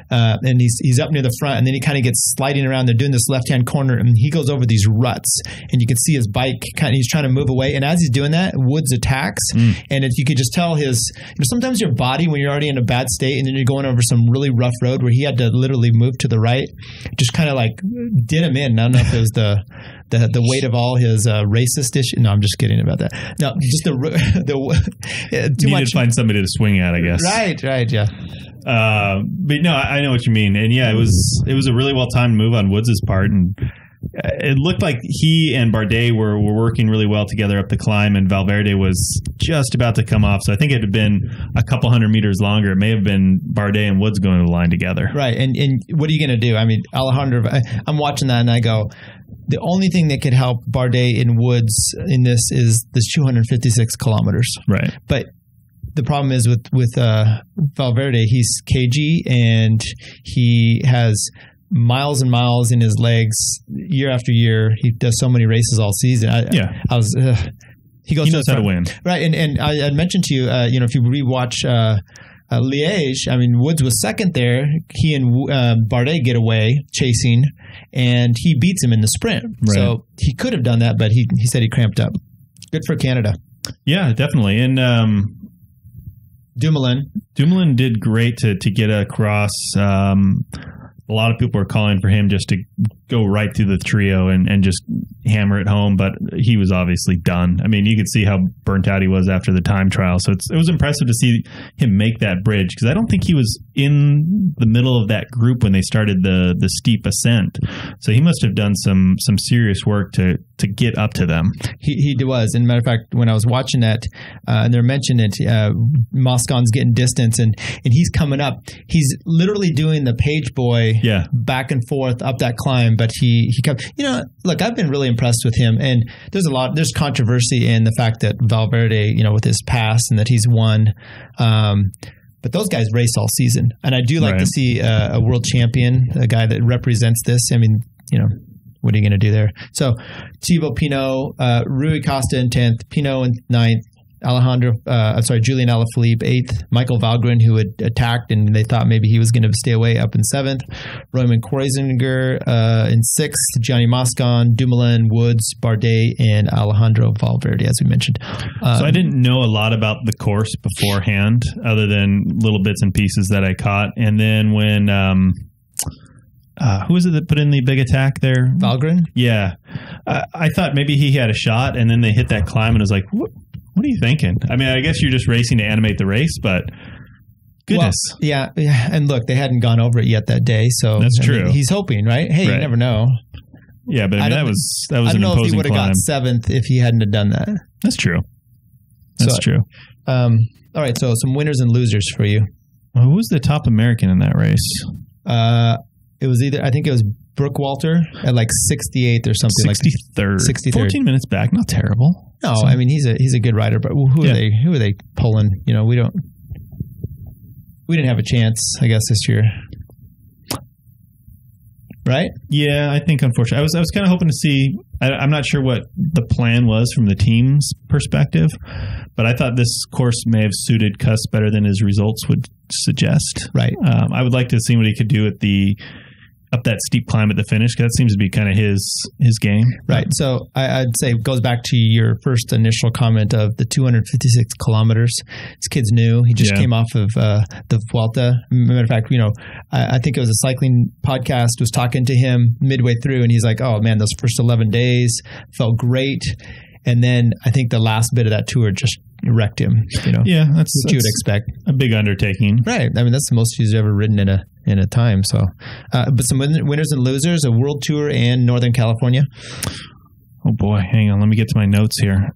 [SPEAKER 1] And he's up near the front, and then he kind of gets sliding around. They're doing this left-hand corner, and he goes over these ruts, and you can see his bike he's trying to move away. And as he's doing that, Woods attacks, and you could just tell sometimes your body, when you're already in a bad state and then you're going over some really rough road where he had to literally move to the right, just kind of like did him in. I don't know if it was the weight of all his racist issue. No, I'm just kidding about that. No, just too much.
[SPEAKER 2] To find somebody to swing at, I guess.
[SPEAKER 1] Right, yeah.
[SPEAKER 2] But no, I know what you mean, and yeah, it was a really well timed move on Woods' part, and it looked like he and Bardet were working really well together up the climb, and Valverde was just about to come off. So I think it had been a couple hundred meters longer. It may have been Bardet and Woods going to the line together.
[SPEAKER 1] Right. And what are you going to do? I mean, Alejandro, I'm watching that and I go, the only thing that could help Bardet and Woods in this is this 256 kilometers.
[SPEAKER 2] Right.
[SPEAKER 1] But the problem is with Valverde, he's cagey and he has miles and miles in his legs year after year. He does so many races all season. He knows
[SPEAKER 2] how to win.
[SPEAKER 1] Right. And I mentioned to you, if you rewatch Liège, I mean, Woods was second there. He and Bardet get away chasing, and he beats him in the sprint.
[SPEAKER 2] Right.
[SPEAKER 1] So he could have done that, but he said he cramped up. Good for Canada.
[SPEAKER 2] Yeah, definitely. And Dumoulin did great to get across. A lot of people were calling for him just to go right through the trio and just hammer it home, but he was obviously done. I mean, you could see how burnt out he was after the time trial. So it was impressive to see him make that bridge, because I don't think he was in the middle of that group when they started the steep ascent. So he must have done some serious work to get up to them.
[SPEAKER 1] He was. And matter of fact, when I was watching that, and they're mentioning it, Moscon's getting distance, and he's coming up. He's literally doing the page boy back and forth up that climb, but he comes. Look, I've been really impressed with him, and there's controversy in the fact that Valverde, with his past and that he's won. But those guys race all season, and I do like to see a world champion, a guy that represents this. I mean, what are you going to do there? So Thibaut Pinot, Rui Costa in 10th, Pinot in 9th, Julian Alaphilippe 8th, Michael Valgren, who had attacked and they thought maybe he was going to stay away, up in 7th, Roman Kreuziger in 6th, Gianni Moscon, Dumoulin, Woods, Bardet, and Alejandro Valverde, as we mentioned.
[SPEAKER 2] So I didn't know a lot about the course beforehand, other than little bits and pieces that I caught. And then when who was it that put in the big attack there?
[SPEAKER 1] Valgren? Yeah.
[SPEAKER 2] I thought maybe he had a shot, and then they hit that climb, and I was like, what are you thinking? I mean, I guess you're just racing to animate the race, but goodness.
[SPEAKER 1] Well, yeah. And look, they hadn't gone over it yet that day, so
[SPEAKER 2] that's true.
[SPEAKER 1] He's hoping, right? Hey, you never know.
[SPEAKER 2] Yeah, but that was an imposing climb. I don't know if he would have got
[SPEAKER 1] 7th if he hadn't have done that.
[SPEAKER 2] That's true. That's true.
[SPEAKER 1] All right, so some winners and losers for you.
[SPEAKER 2] Well, who was the top American in that race?
[SPEAKER 1] It was I think it was Brooke Walter at like 68th or something.
[SPEAKER 2] 63rd.
[SPEAKER 1] 63rd.
[SPEAKER 2] 14 minutes back, not terrible.
[SPEAKER 1] No, I mean he's a good rider, but who are they pulling? We didn't have a chance, I guess, this year. Right?
[SPEAKER 2] Yeah, I think unfortunately. I was kind of hoping to see. I'm not sure what the plan was from the team's perspective, but I thought this course may have suited Cuss better than his results would suggest.
[SPEAKER 1] Right.
[SPEAKER 2] I would like to see what he could do at up that steep climb at the finish, because that seems to be kind of his game.
[SPEAKER 1] Right. So I'd say it goes back to your first initial comment of the 256 kilometers. This kid's new. He just came off of the Vuelta. Matter of fact, I think it was a cycling podcast was talking to him midway through, and he's like, oh man, those first 11 days felt great. And then I think the last bit of that tour just wrecked him.
[SPEAKER 2] Yeah, that's
[SPEAKER 1] what you would expect.
[SPEAKER 2] A big undertaking.
[SPEAKER 1] Right. I mean, that's the most he's ever ridden in a time. So, but some winners and losers, a World Tour and Northern California.
[SPEAKER 2] Oh boy, hang on. Let me get to my notes here.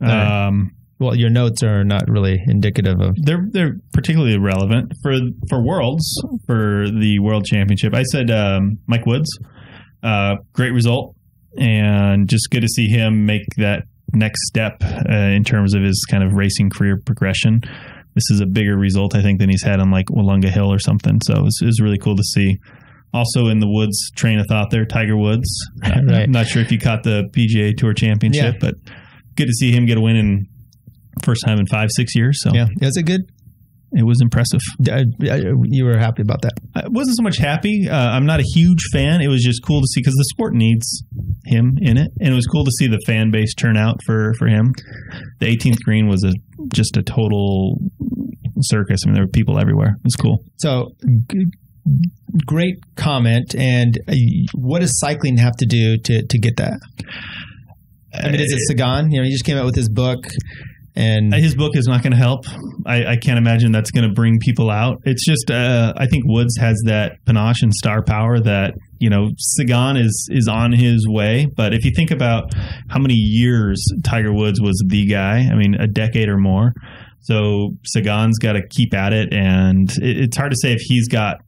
[SPEAKER 1] Well, your notes are not really indicative of.
[SPEAKER 2] They're particularly relevant for Worlds, for the World Championship. I said Mike Woods, great result, and just good to see him make that next step in terms of his kind of racing career progression. This is a bigger result, I think, than he's had on like Wollonga Hill or something. So it was really cool to see. Also in the Woods train of thought there, Tiger Woods. Right. I'm not sure if you caught the PGA Tour Championship, but good to see him get a win in first time in 5-6 years. So
[SPEAKER 1] yeah, is it good?
[SPEAKER 2] It was impressive.
[SPEAKER 1] You were happy about that?
[SPEAKER 2] I wasn't so much happy. I'm not a huge fan. It was just cool to see, because the sport needs him in it, and it was cool to see the fan base turn out for him. The 18th green was just a total circus. I mean, there were people everywhere. It was cool.
[SPEAKER 1] So great comment. And what does cycling have to do to get that? I mean, is it Sagan? He just came out with his book. And
[SPEAKER 2] his book is not going to help. I can't imagine that's going to bring people out. It's just, I think Woods has that panache and star power that, Sagan is on his way. But if you think about how many years Tiger Woods was the guy, I mean, a decade or more. So Sagan's got to keep at it. And it's hard to say if he's got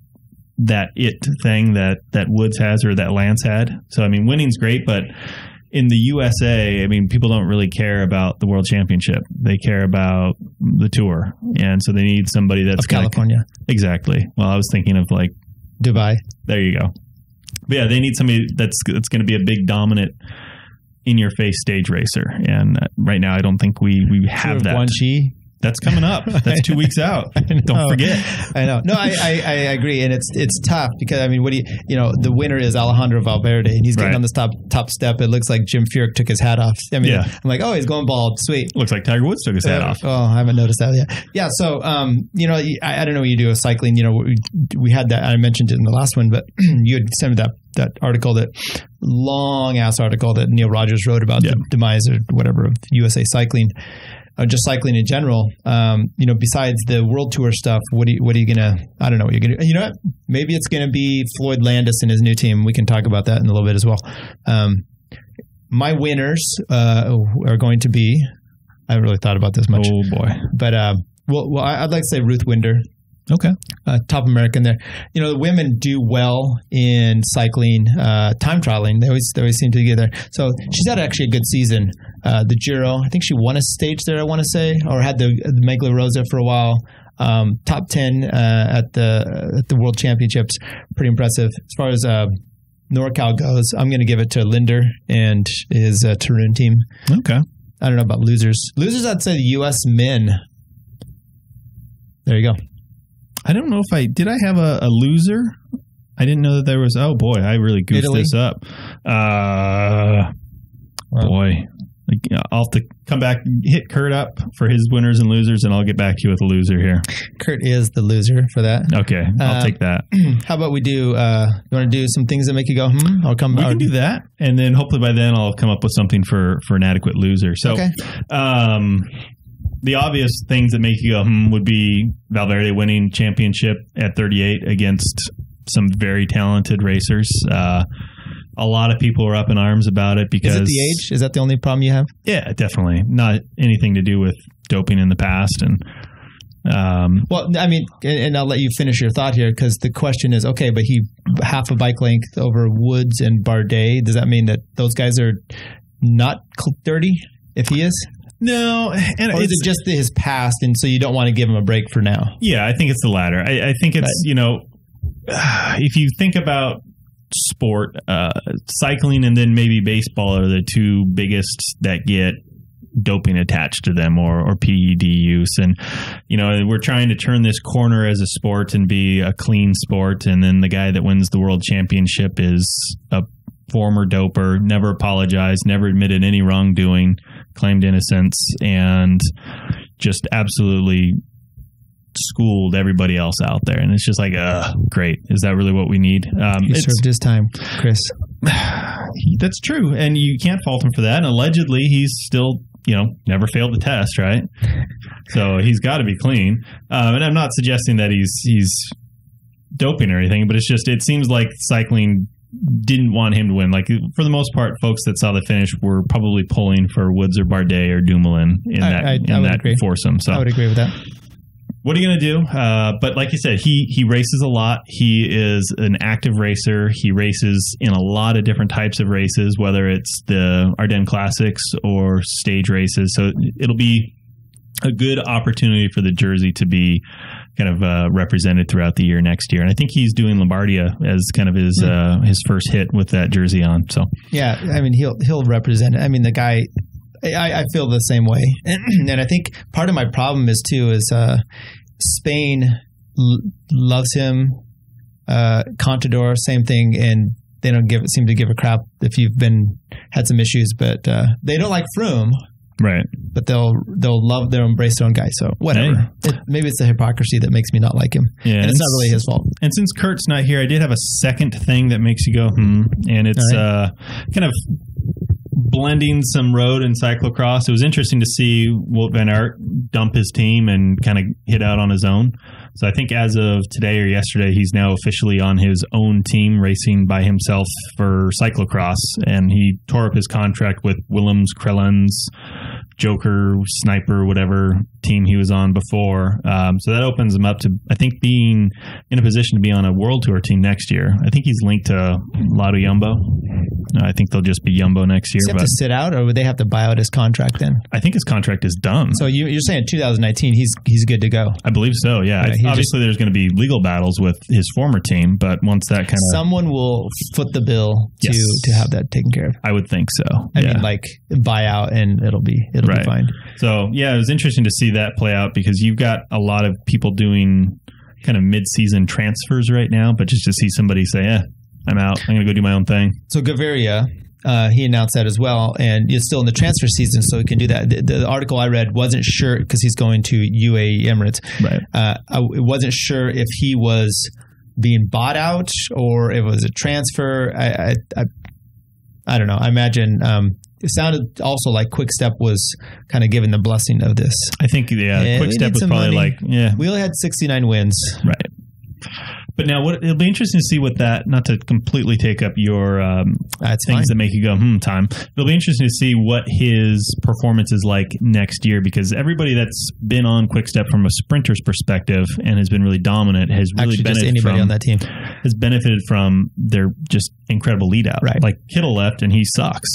[SPEAKER 2] that it thing that Woods has or that Lance had. So, I mean, winning's great, but in the USA, I mean, people don't really care about the World Championship. They care about the Tour. And so they need somebody that's
[SPEAKER 1] of California.
[SPEAKER 2] Exactly. Well, I was thinking of like
[SPEAKER 1] Dubai.
[SPEAKER 2] There you go. But yeah, they need somebody that's going to be a big, dominant, in-your-face stage racer. And right now, I don't think we have that.
[SPEAKER 1] Guanxi
[SPEAKER 2] That's coming up. That's 2 weeks out. Don't forget.
[SPEAKER 1] I know. No, I agree, and it's tough because I mean, what do the winner is Alejandro Valverde, and he's getting on this top step. It looks like Jim Furyk took his hat off. I mean, I'm like, oh, he's going bald. Sweet.
[SPEAKER 2] Looks like Tiger Woods took his hat off.
[SPEAKER 1] Oh, I haven't noticed that yet. Yeah. So, I don't know what you do with cycling. We had that. I mentioned it in the last one, but you had sent me that article, that long ass article that Neil Rogers wrote about the demise or whatever of USA cycling. Just cycling in general, besides the World Tour stuff, what are you gonna? I don't know what you're gonna. You know what? Maybe it's gonna be Floyd Landis and his new team. We can talk about that in a little bit as well. My winners are going to be. I haven't really thought about this much.
[SPEAKER 2] Oh boy!
[SPEAKER 1] But well, I'd like to say Ruth Winder.
[SPEAKER 2] Okay.
[SPEAKER 1] Top American there. The women do well in cycling, time trialing. They always seem to get there. So she's had actually a good season. The Giro, I think she won a stage there, I want to say, or had the Megla Rosa for a while. Top 10 at the World Championships. Pretty impressive. As far as NorCal goes, I'm going to give it to Linder and his Tarun team.
[SPEAKER 2] Okay.
[SPEAKER 1] I don't know about losers. Losers, I'd say the U.S. men. There you go.
[SPEAKER 2] I don't know if I have a loser. I didn't know that there was. Oh boy, I really goofed this up. Boy, I'll have to come back, hit Curt up for his winners and losers, and I'll get back to you with a loser here.
[SPEAKER 1] Curt is the loser for that.
[SPEAKER 2] Okay, I'll take that.
[SPEAKER 1] How about we do? You want to do some things that make you go I'll come.
[SPEAKER 2] We can do that, and then hopefully by then I'll come up with something for an adequate loser. So, okay. The obvious things that make you go would be Valverde winning championship at 38 against some very talented racers. A lot of people are up in arms about it because... Is it the
[SPEAKER 1] age? Is that the only problem you have?
[SPEAKER 2] Yeah, definitely. Not anything to do with doping in the past. And
[SPEAKER 1] well, I mean, and I'll let you finish your thought here, because the question is, okay, but he half a bike length over Woods and Bardet. Does that mean that those guys are not 30 if he is?
[SPEAKER 2] No, and
[SPEAKER 1] or is it just his past, and so you don't want to give him a break for now?
[SPEAKER 2] Yeah, I think it's the latter. I think it's if you think about sport, cycling and then maybe baseball are the two biggest that get doping attached to them, or PED use, and we're trying to turn this corner as a sport and be a clean sport, and then the guy that wins the world championship is a former doper, never apologized, never admitted any wrongdoing, claimed innocence, and just absolutely schooled everybody else out there. And it's just like, great. Is that really what we need?
[SPEAKER 1] He served his time, Chris.
[SPEAKER 2] That's true. And you can't fault him for that. And allegedly, he's still, never failed the test, right? So he's got to be clean. And I'm not suggesting that he's doping or anything, but it's just, it seems like cycling didn't want him to win. Like, for the most part, folks that saw the finish were probably pulling for Woods or Bardet or Dumoulin in that foursome. So
[SPEAKER 1] I would agree with that.
[SPEAKER 2] What are you going to do? But like you said, he races a lot. He is an active racer. He races in a lot of different types of races, whether it's the Ardennes Classics or stage races. So it'll be a good opportunity for the jersey to be kind of represented throughout the year next year. And I think he's doing Lombardia as kind of his first hit with that jersey on. So
[SPEAKER 1] yeah, I mean, he'll represent it. I mean, the guy, I feel the same way. And I think part of my problem is Spain loves him. Contador, same thing. And they don't seem to give a crap if you've had some issues, but they don't like Froome.
[SPEAKER 2] Right.
[SPEAKER 1] But they'll embrace their own guy. So whatever.
[SPEAKER 2] Hey.
[SPEAKER 1] Maybe it's the hypocrisy that makes me not like him. Yeah, and it's not really his fault.
[SPEAKER 2] And since Curt's not here, I did have a second thing that makes you go, and it's kind of blending some road and cyclocross. It was interesting to see Wout van Aert dump his team and kind of hit out on his own. So I think as of today or yesterday, he's now officially on his own team racing by himself for cyclocross. And he tore up his contract with Willems, Krellens, Joker, Sniper, whatever team he was on before. So that opens him up to, I think, being in a position to be on a World Tour team next year. I think he's linked to Lotto Jumbo. I think they'll just be Jumbo next year.
[SPEAKER 1] Does he have to sit out, or would they have to buy out his contract then?
[SPEAKER 2] I think his contract is done.
[SPEAKER 1] So you're saying 2019 he's good to go?
[SPEAKER 2] I believe so, yeah. Obviously, there's going to be legal battles with his former team, but once that kind of...
[SPEAKER 1] Someone will foot the bill to have that taken care of.
[SPEAKER 2] I would think so.
[SPEAKER 1] I mean, like, buy out and it'll be fine. So,
[SPEAKER 2] yeah, it was interesting to see that play out because you've got a lot of people doing kind of mid-season transfers right now, but just to see somebody say, I'm out. I'm going to go do my own thing.
[SPEAKER 1] So Gaviria, he announced that as well, and it's still in the transfer season, so he can do that. The article I read wasn't sure because he's going to UAE Emirates. Right. I wasn't sure if he was being bought out or if it was a transfer. I don't know. I imagine it sounded also like Quick Step was kind of giving the blessing of this.
[SPEAKER 2] I think, Quick Step was probably money.
[SPEAKER 1] We only had 69 wins.
[SPEAKER 2] Right. But now it'll be interesting to see what that, not to completely take up your things that make you go, time. It'll be interesting to see what his performance is like next year because everybody that's been on Quick Step from a sprinter's perspective and has been really dominant has really benefited from
[SPEAKER 1] on that team.
[SPEAKER 2] Has benefited from their just incredible lead out. Right. Like Kittle left and he sucks.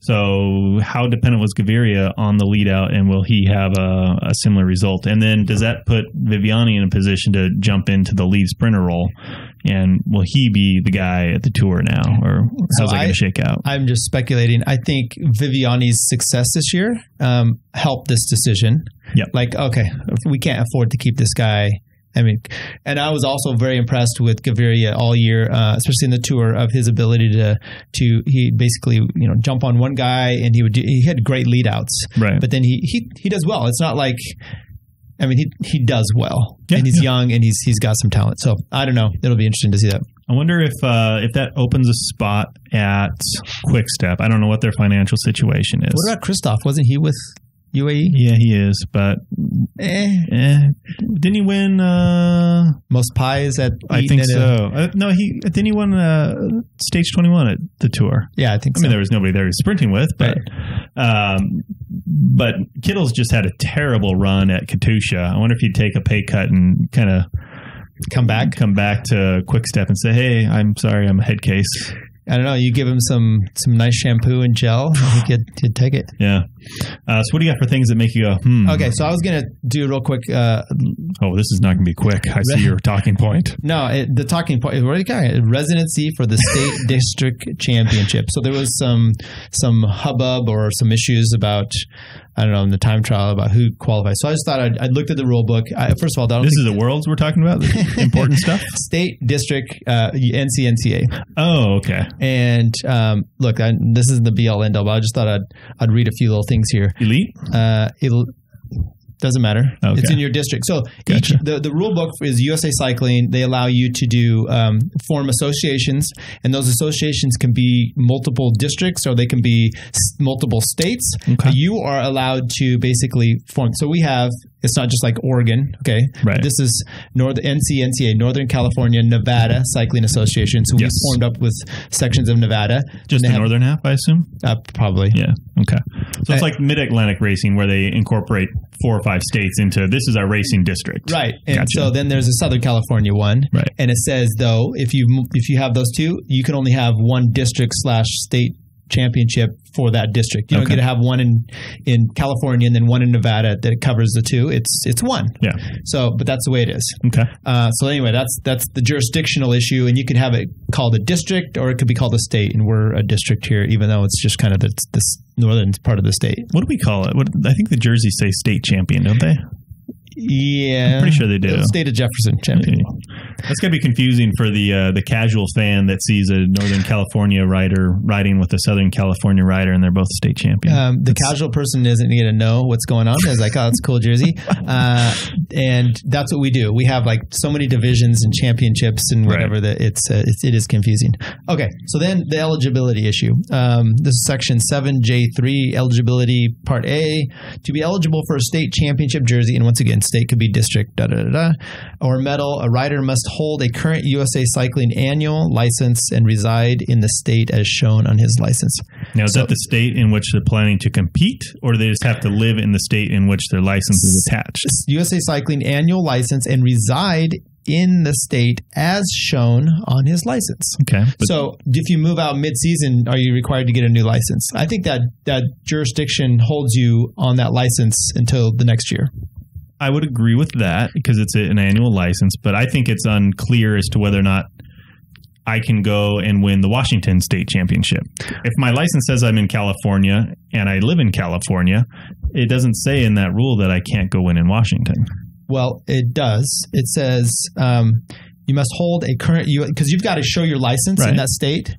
[SPEAKER 2] So how dependent was Gaviria on the lead out and will he have a similar result? And then does that put Viviani in a position to jump into the lead sprinter role? And will he be the guy at the Tour now, or how's that going to shake out? I'm
[SPEAKER 1] just speculating. I think Viviani's success this year helped this decision.
[SPEAKER 2] Yep.
[SPEAKER 1] Like, okay, we can't afford to keep this guy. I mean, and I was also very impressed with Gaviria all year, especially in the Tour, of his ability to he basically jump on one guy and he had great lead outs,
[SPEAKER 2] right?
[SPEAKER 1] But then he does well. It's not like. I mean, he does well, and he's young, and he's got some talent. So I don't know. It'll be interesting to see that.
[SPEAKER 2] I wonder if that opens a spot at Quick Step. I don't know what their financial situation is.
[SPEAKER 1] What about Christoph? Wasn't he with UAE?
[SPEAKER 2] Yeah, he is, but didn't he win
[SPEAKER 1] most pies at?
[SPEAKER 2] I think so. No, didn't he win stage 21 at the Tour?
[SPEAKER 1] Yeah, I think so.
[SPEAKER 2] I mean, there was nobody there he was sprinting with, but. Right. But Kittle's just had a terrible run at Katusha. I wonder if he'd take a pay cut and kind of come back to Quick Step and say, "Hey, I'm sorry, I'm a head case."
[SPEAKER 1] I don't know. You give him some nice shampoo and gel, I think he'd take it.
[SPEAKER 2] Yeah. So what do you got for things that make you go,
[SPEAKER 1] Okay, so I was going to do real quick.
[SPEAKER 2] This is not going to be quick. I see your talking point.
[SPEAKER 1] No, the talking point, what do you got? Residency for the state district championship. So there was some hubbub or some issues about, I don't know, in the time trial about who qualifies. So I just thought I'd looked at the rule book. First of all,
[SPEAKER 2] this is the worlds we're talking about? Important stuff?
[SPEAKER 1] State, district, NCNCA.
[SPEAKER 2] Oh, okay.
[SPEAKER 1] And look, this isn't the be-all, end-all, but I just thought I'd read a few little things here.
[SPEAKER 2] Elite?
[SPEAKER 1] Doesn't matter.
[SPEAKER 2] Okay.
[SPEAKER 1] It's in your district. So
[SPEAKER 2] gotcha.
[SPEAKER 1] The rule book is USA Cycling. They allow you to do form associations, and those associations can be multiple districts or they can be multiple states.
[SPEAKER 2] Okay.
[SPEAKER 1] You are allowed to basically form. So we have, it's not just like Oregon, okay?
[SPEAKER 2] Right.
[SPEAKER 1] This is NCNCA, Northern California, Nevada Cycling Association. So we formed up with sections of Nevada.
[SPEAKER 2] Just the northern half, I assume?
[SPEAKER 1] Probably.
[SPEAKER 2] Yeah. Okay. So it's like Mid-Atlantic racing where they incorporate 4 or 5 states into this is our racing district.
[SPEAKER 1] Right. And
[SPEAKER 2] gotcha.
[SPEAKER 1] So then there's a Southern California one.
[SPEAKER 2] Right.
[SPEAKER 1] And it says, though, if you have those two, you can only have one district/state championship for that district. You don't get to have one in California and then one in Nevada that covers the two. It's one.
[SPEAKER 2] Yeah.
[SPEAKER 1] So, but that's the way it is.
[SPEAKER 2] Okay.
[SPEAKER 1] So anyway, that's the jurisdictional issue, and you can have it called a district or it could be called a state, and we're a district here, even though it's just kind of this northern part of the state.
[SPEAKER 2] What do we call it? I think the jerseys say state champion, don't they?
[SPEAKER 1] Yeah,
[SPEAKER 2] I'm pretty sure they do.
[SPEAKER 1] State of Jefferson champion.
[SPEAKER 2] That's going to be confusing for the casual fan that sees a Northern California rider riding with a Southern California rider, and they're both state champions.
[SPEAKER 1] The casual person isn't going to know what's going on. It's like, oh, that's a cool jersey. And that's what we do. We have like so many divisions and championships and whatever that it is confusing. Okay, so then the eligibility issue. This is section 7J3, eligibility part A. To be eligible for a state championship jersey, and once again, state could be district, or medal, a rider must hold a current USA Cycling annual license and reside in the state as shown on his license.
[SPEAKER 2] Now, is that the state in which they're planning to compete, or do they just have to live in the state in which their license is attached?
[SPEAKER 1] USA Cycling annual license and reside in the state as shown on his license.
[SPEAKER 2] Okay.
[SPEAKER 1] So if you move out mid-season, are you required to get a new license? I think that jurisdiction holds you on that license until the next year.
[SPEAKER 2] I would agree with that because it's an annual license, but I think it's unclear as to whether or not I can go and win the Washington State Championship. If my license says I'm in California and I live in California, it doesn't say in that rule that I can't go win in Washington.
[SPEAKER 1] Well, it does. It says you must hold a current because you've got to show your license in that state.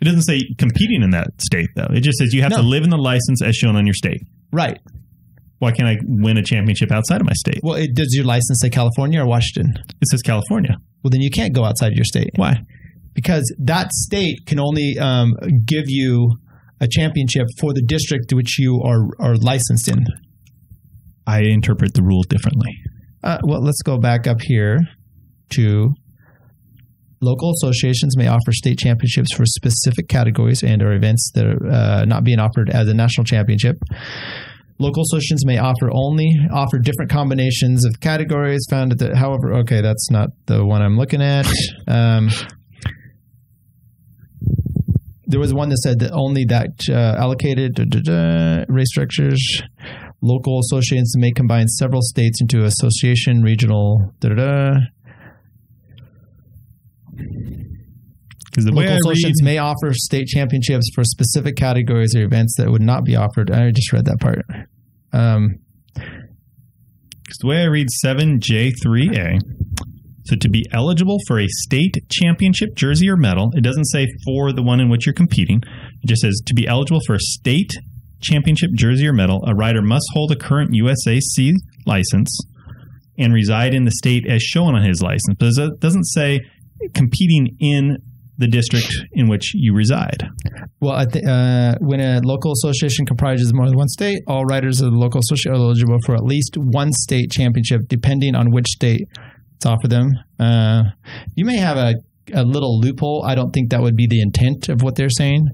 [SPEAKER 2] It doesn't say competing in that state, though. It just says you have to live in the license as shown on your state.
[SPEAKER 1] Right.
[SPEAKER 2] Why can't I win a championship outside of my state?
[SPEAKER 1] Well, does your license say California or Washington?
[SPEAKER 2] It says California.
[SPEAKER 1] Well, then you can't go outside your state.
[SPEAKER 2] Why?
[SPEAKER 1] Because that state can only give you a championship for the district to which you are licensed in.
[SPEAKER 2] I interpret the rule differently.
[SPEAKER 1] Well, let's go back up here to local associations may offer state championships for specific categories and or events that are not being offered as a national championship. Local associations may offer different combinations of categories found at the, however, okay, that's not the one I'm looking at. There was one that said that only that allocated race structures. Local associations may combine several states into association, regional, Local associations may offer state championships for specific categories or events that would not be offered. I just read that part.
[SPEAKER 2] Because the way I read 7J3A, so to be eligible for a state championship jersey or medal, it doesn't say for the one in which you're competing. It just says to be eligible for a state championship jersey or medal, a rider must hold a current USAC license and reside in the state as shown on his license. But it doesn't say competing in the district in which you reside. Well,
[SPEAKER 1] when a local association comprises more than one state, all riders of the local association are eligible for at least one state championship, depending on which state it's offered them. You may have a little loophole. I don't think that would be the intent of what they're saying.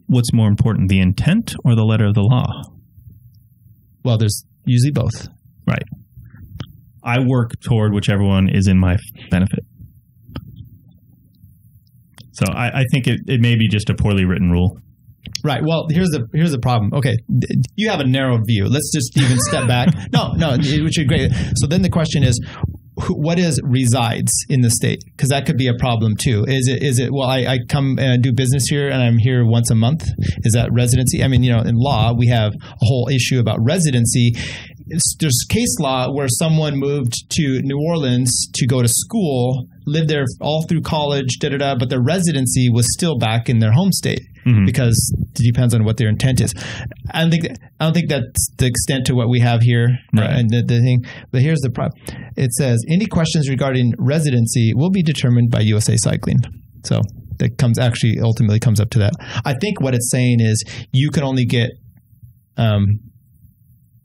[SPEAKER 2] What's more important, the intent or the letter of the law?
[SPEAKER 1] Well, there's usually both.
[SPEAKER 2] Right. I work toward whichever one is in my benefit. So I think it may be just a poorly written rule.
[SPEAKER 1] Right. Well, here's the problem. Okay, you have a narrow view. Let's just even step back. No, which is great. So then the question is, what is resides in the state? Because that could be a problem too. Is it? Well, I come and do business here, and I'm here once a month. Is that residency? I mean, in law we have a whole issue about residency. There's case law where someone moved to New Orleans to go to school, lived there all through college, but their residency was still back in their home state because it depends on what their intent is. I don't think that's the extent to what we have here.
[SPEAKER 2] Right.
[SPEAKER 1] And the thing, but here's the problem. It says any questions regarding residency will be determined by USA Cycling. So that ultimately comes up to that. I think what it's saying is you can only get.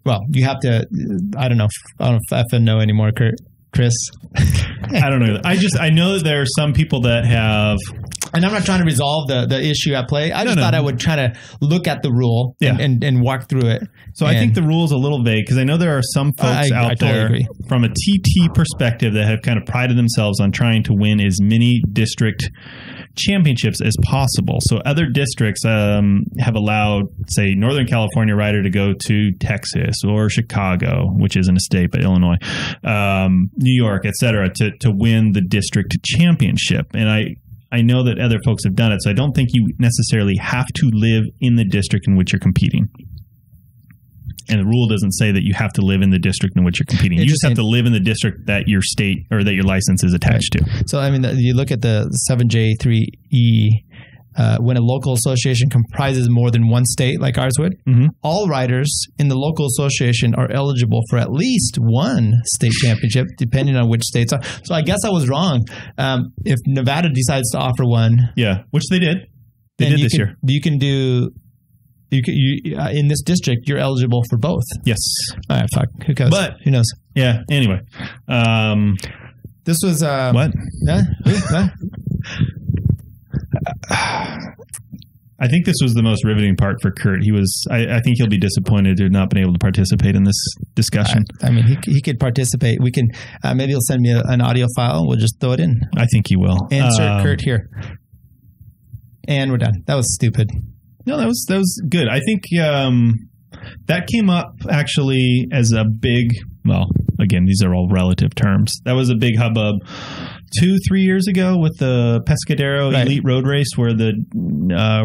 [SPEAKER 1] Well, you have to. I don't know if I know anymore, Chris.
[SPEAKER 2] I don't know. I know that there are some people that have.
[SPEAKER 1] And I'm not trying to resolve the issue at play. I just thought I would try to look at the rule and walk through it.
[SPEAKER 2] So I think the rule is a little vague because I know there are some folks out there from a TT perspective that have kind of prided themselves on trying to win as many district championships as possible. So other districts have allowed, say, Northern California rider to go to Texas or Chicago, which isn't a state, but Illinois, New York, et cetera, to win the district championship. And I know that other folks have done it, so I don't think you necessarily have to live in the district in which you're competing. And the rule doesn't say that you have to live in the district in which you're competing. You just have to live in the district that your state or that your license is attached to.
[SPEAKER 1] So, I mean, you look at the 7J3E, when a local association comprises more than one state, like ours would, all riders in the local association are eligible for at least one state championship, depending on which states are. So I guess I was wrong. If Nevada decides to offer one.
[SPEAKER 2] Yeah, which they did. They did this year.
[SPEAKER 1] You can do... You in this district, you're eligible for both.
[SPEAKER 2] Yes.
[SPEAKER 1] All right, fuck. Who cares?
[SPEAKER 2] But
[SPEAKER 1] who knows?
[SPEAKER 2] Yeah. Anyway,
[SPEAKER 1] this was
[SPEAKER 2] what?
[SPEAKER 1] What?
[SPEAKER 2] I think this was the most riveting part for Curt. I think he'll be disappointed to have not been able to participate in this discussion.
[SPEAKER 1] I mean, he could participate. We can, maybe he'll send me an audio file. We'll just throw it in.
[SPEAKER 2] I think he will.
[SPEAKER 1] Insert Curt here. And we're done. That was stupid.
[SPEAKER 2] No, that was good. I think that came up actually as a big, well, again, these are all relative terms. That was a big hubbub 2-3 years ago with the Pescadero Elite Road Race, where the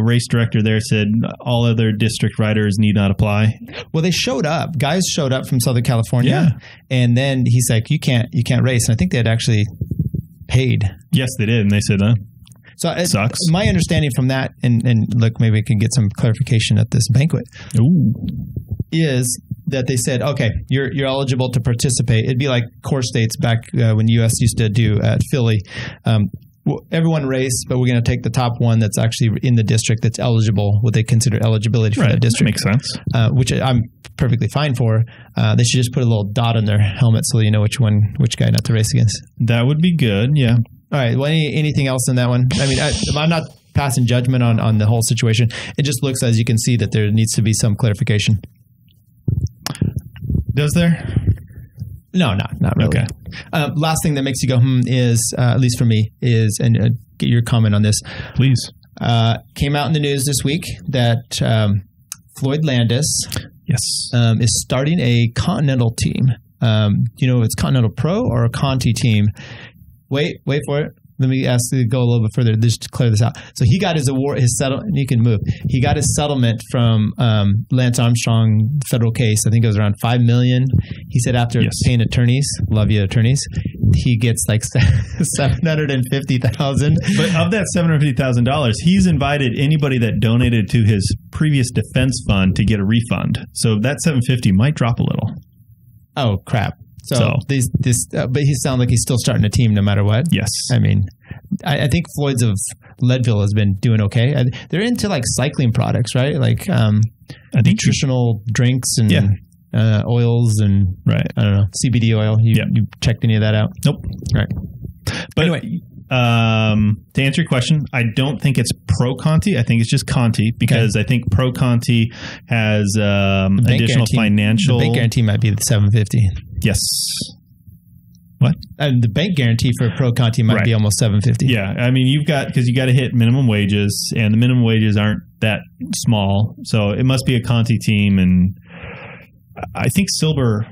[SPEAKER 2] race director there said all other district riders need not apply. Well,
[SPEAKER 1] they showed up. Guys showed up from Southern California, and then he's like, "You can't race." And I think they had actually paid.
[SPEAKER 2] Yes, they did, and they said,
[SPEAKER 1] So it
[SPEAKER 2] sucks.
[SPEAKER 1] My understanding from that, and look, maybe we can get some clarification at this banquet.
[SPEAKER 2] Ooh.
[SPEAKER 1] Is that they said, okay, you're eligible to participate. It'd be like course dates back when US used to do at Philly. Everyone race, but we're going to take the top one that's actually in the district that's eligible, what they consider eligibility for that district.
[SPEAKER 2] That makes sense.
[SPEAKER 1] Which I'm perfectly fine for. They should just put a little dot on their helmet so you know which guy not to race against.
[SPEAKER 2] That would be good, yeah.
[SPEAKER 1] All right. Well, anything else in that one? I mean, I'm not passing judgment on the whole situation. It just looks, as you can see, that there needs to be some clarification.
[SPEAKER 2] Does there?
[SPEAKER 1] No, not really.
[SPEAKER 2] Okay.
[SPEAKER 1] Last thing that makes you go, is, at least for me, is, and get your comment on this.
[SPEAKER 2] Please.
[SPEAKER 1] Came out in the news this week that Floyd Landis is starting a Continental team. It's Continental Pro or a Conti team. Wait for it. Let me ask you to go a little bit further. Just to clear this out. So he got his award, his settlement. You can move. He got his settlement from Lance Armstrong federal case. I think it was around $5 million. He said after paying attorneys, love you attorneys, he gets like $750,000.
[SPEAKER 2] But of that $750,000, he's invited anybody that donated to his previous defense fund to get a refund. So that $750,000 might drop a little.
[SPEAKER 1] Oh crap. So but he sounds like he's still starting a team no matter what.
[SPEAKER 2] Yes.
[SPEAKER 1] I mean, I think Floyd's of Leadville has been doing okay. They're into like cycling products, right? Like nutritional drinks and oils and I don't know, CBD oil. You checked any of that out?
[SPEAKER 2] Nope.
[SPEAKER 1] Right.
[SPEAKER 2] But anyway, to answer your question, I don't think it's Pro Conti. I think it's just Conti because I think Pro Conti has additional financial.
[SPEAKER 1] The bank guarantee might be the $750,000.
[SPEAKER 2] Yes. What?
[SPEAKER 1] And the bank guarantee for Pro Conti might be almost $750,000.
[SPEAKER 2] Yeah, I mean you got to hit minimum wages, and the minimum wages aren't that small, so it must be a Conti team, and I think Silver.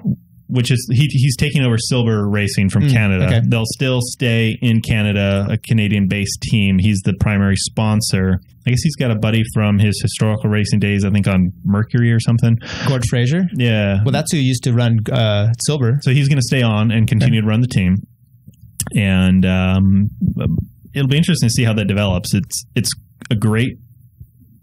[SPEAKER 2] Which is he's taking over Silver Racing from Canada. Okay. They'll still stay in Canada, a Canadian-based team. He's the primary sponsor. I guess he's got a buddy from his historical racing days, I think on Mercury or something.
[SPEAKER 1] Gord Fraser?
[SPEAKER 2] Yeah.
[SPEAKER 1] Well, that's who used to run Silver.
[SPEAKER 2] So he's going to stay on and continue to run the team. And it'll be interesting to see how that develops. It's a great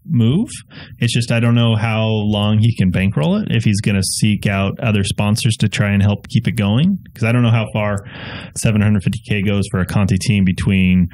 [SPEAKER 2] move. It's just I don't know how long he can bankroll it, if he's going to seek out other sponsors to try and help keep it going, because I don't know how far $750,000 goes for a Conti team between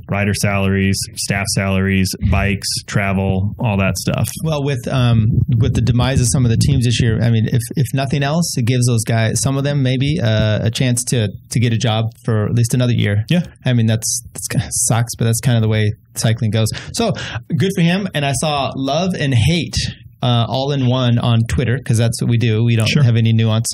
[SPEAKER 2] rider salaries, staff salaries, bikes, travel, all that stuff.
[SPEAKER 1] Well, with the demise of some of the teams this year, I mean, if nothing else, it gives those guys, some of them maybe a chance to get a job for at least another year.
[SPEAKER 2] Yeah.
[SPEAKER 1] I mean, that's kind of sucks, but that's kind of the way cycling goes. So good for him. And I saw love and hate all in one on Twitter, because that's what we do. We don't have any nuance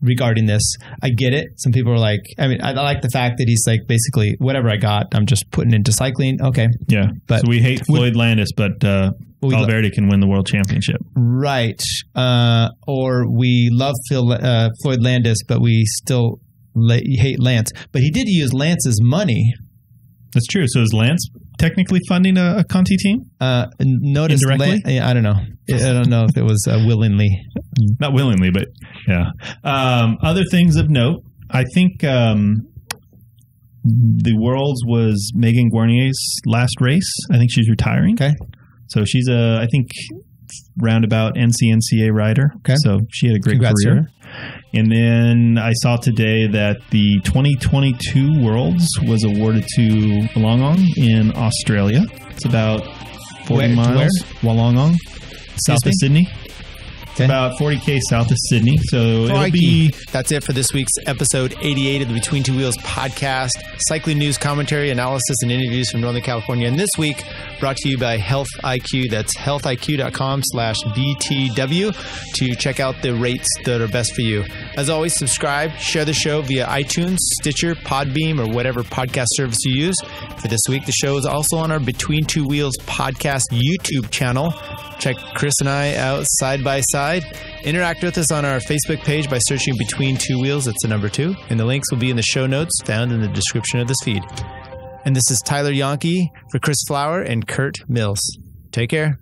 [SPEAKER 1] regarding this. I get it. Some people are like, I mean, I like the fact that he's like, basically, whatever I got, I'm just putting into cycling. Okay.
[SPEAKER 2] Yeah. But so we hate Floyd Landis, but Valverde can win the world championship. Right.
[SPEAKER 1] Or we love Floyd Landis, but we still hate Lance. But he did use Lance's money.
[SPEAKER 2] That's true. So is Lance technically funding a Conti team?
[SPEAKER 1] Notice indirectly? I don't know. I don't know if it was willingly.
[SPEAKER 2] Not willingly, but yeah. Other things of note, I think the Worlds was Megan Guarnier's last race. I think she's retiring.
[SPEAKER 1] Okay.
[SPEAKER 2] So she's I think roundabout NCNCA rider. Okay. So she had a great career. And then I saw today that the 2022 Worlds was awarded to Wollongong in Australia. It's about 40 miles.
[SPEAKER 1] Wollongong?
[SPEAKER 2] South of Sydney. It's about 40K south of Sydney. So it'll be...
[SPEAKER 1] That's it for this week's episode 88 of the Between Two Wheels podcast. Cycling news, commentary, analysis, and interviews from Northern California. And this week, brought to you by Health IQ. That's healthiq.com/BTW to check out the rates that are best for you. As always, subscribe, share the show via iTunes, Stitcher, Podbeam, or whatever podcast service you use. For this week, the show is also on our Between Two Wheels podcast YouTube channel. Check Chris and I out side by side. Interact with us on our Facebook page by searching Between Two Wheels. That's the number 2. And the links will be in the show notes found in the description of this feed. And this is Tyler Janke for Chris Flower and Curt Mills. Take care.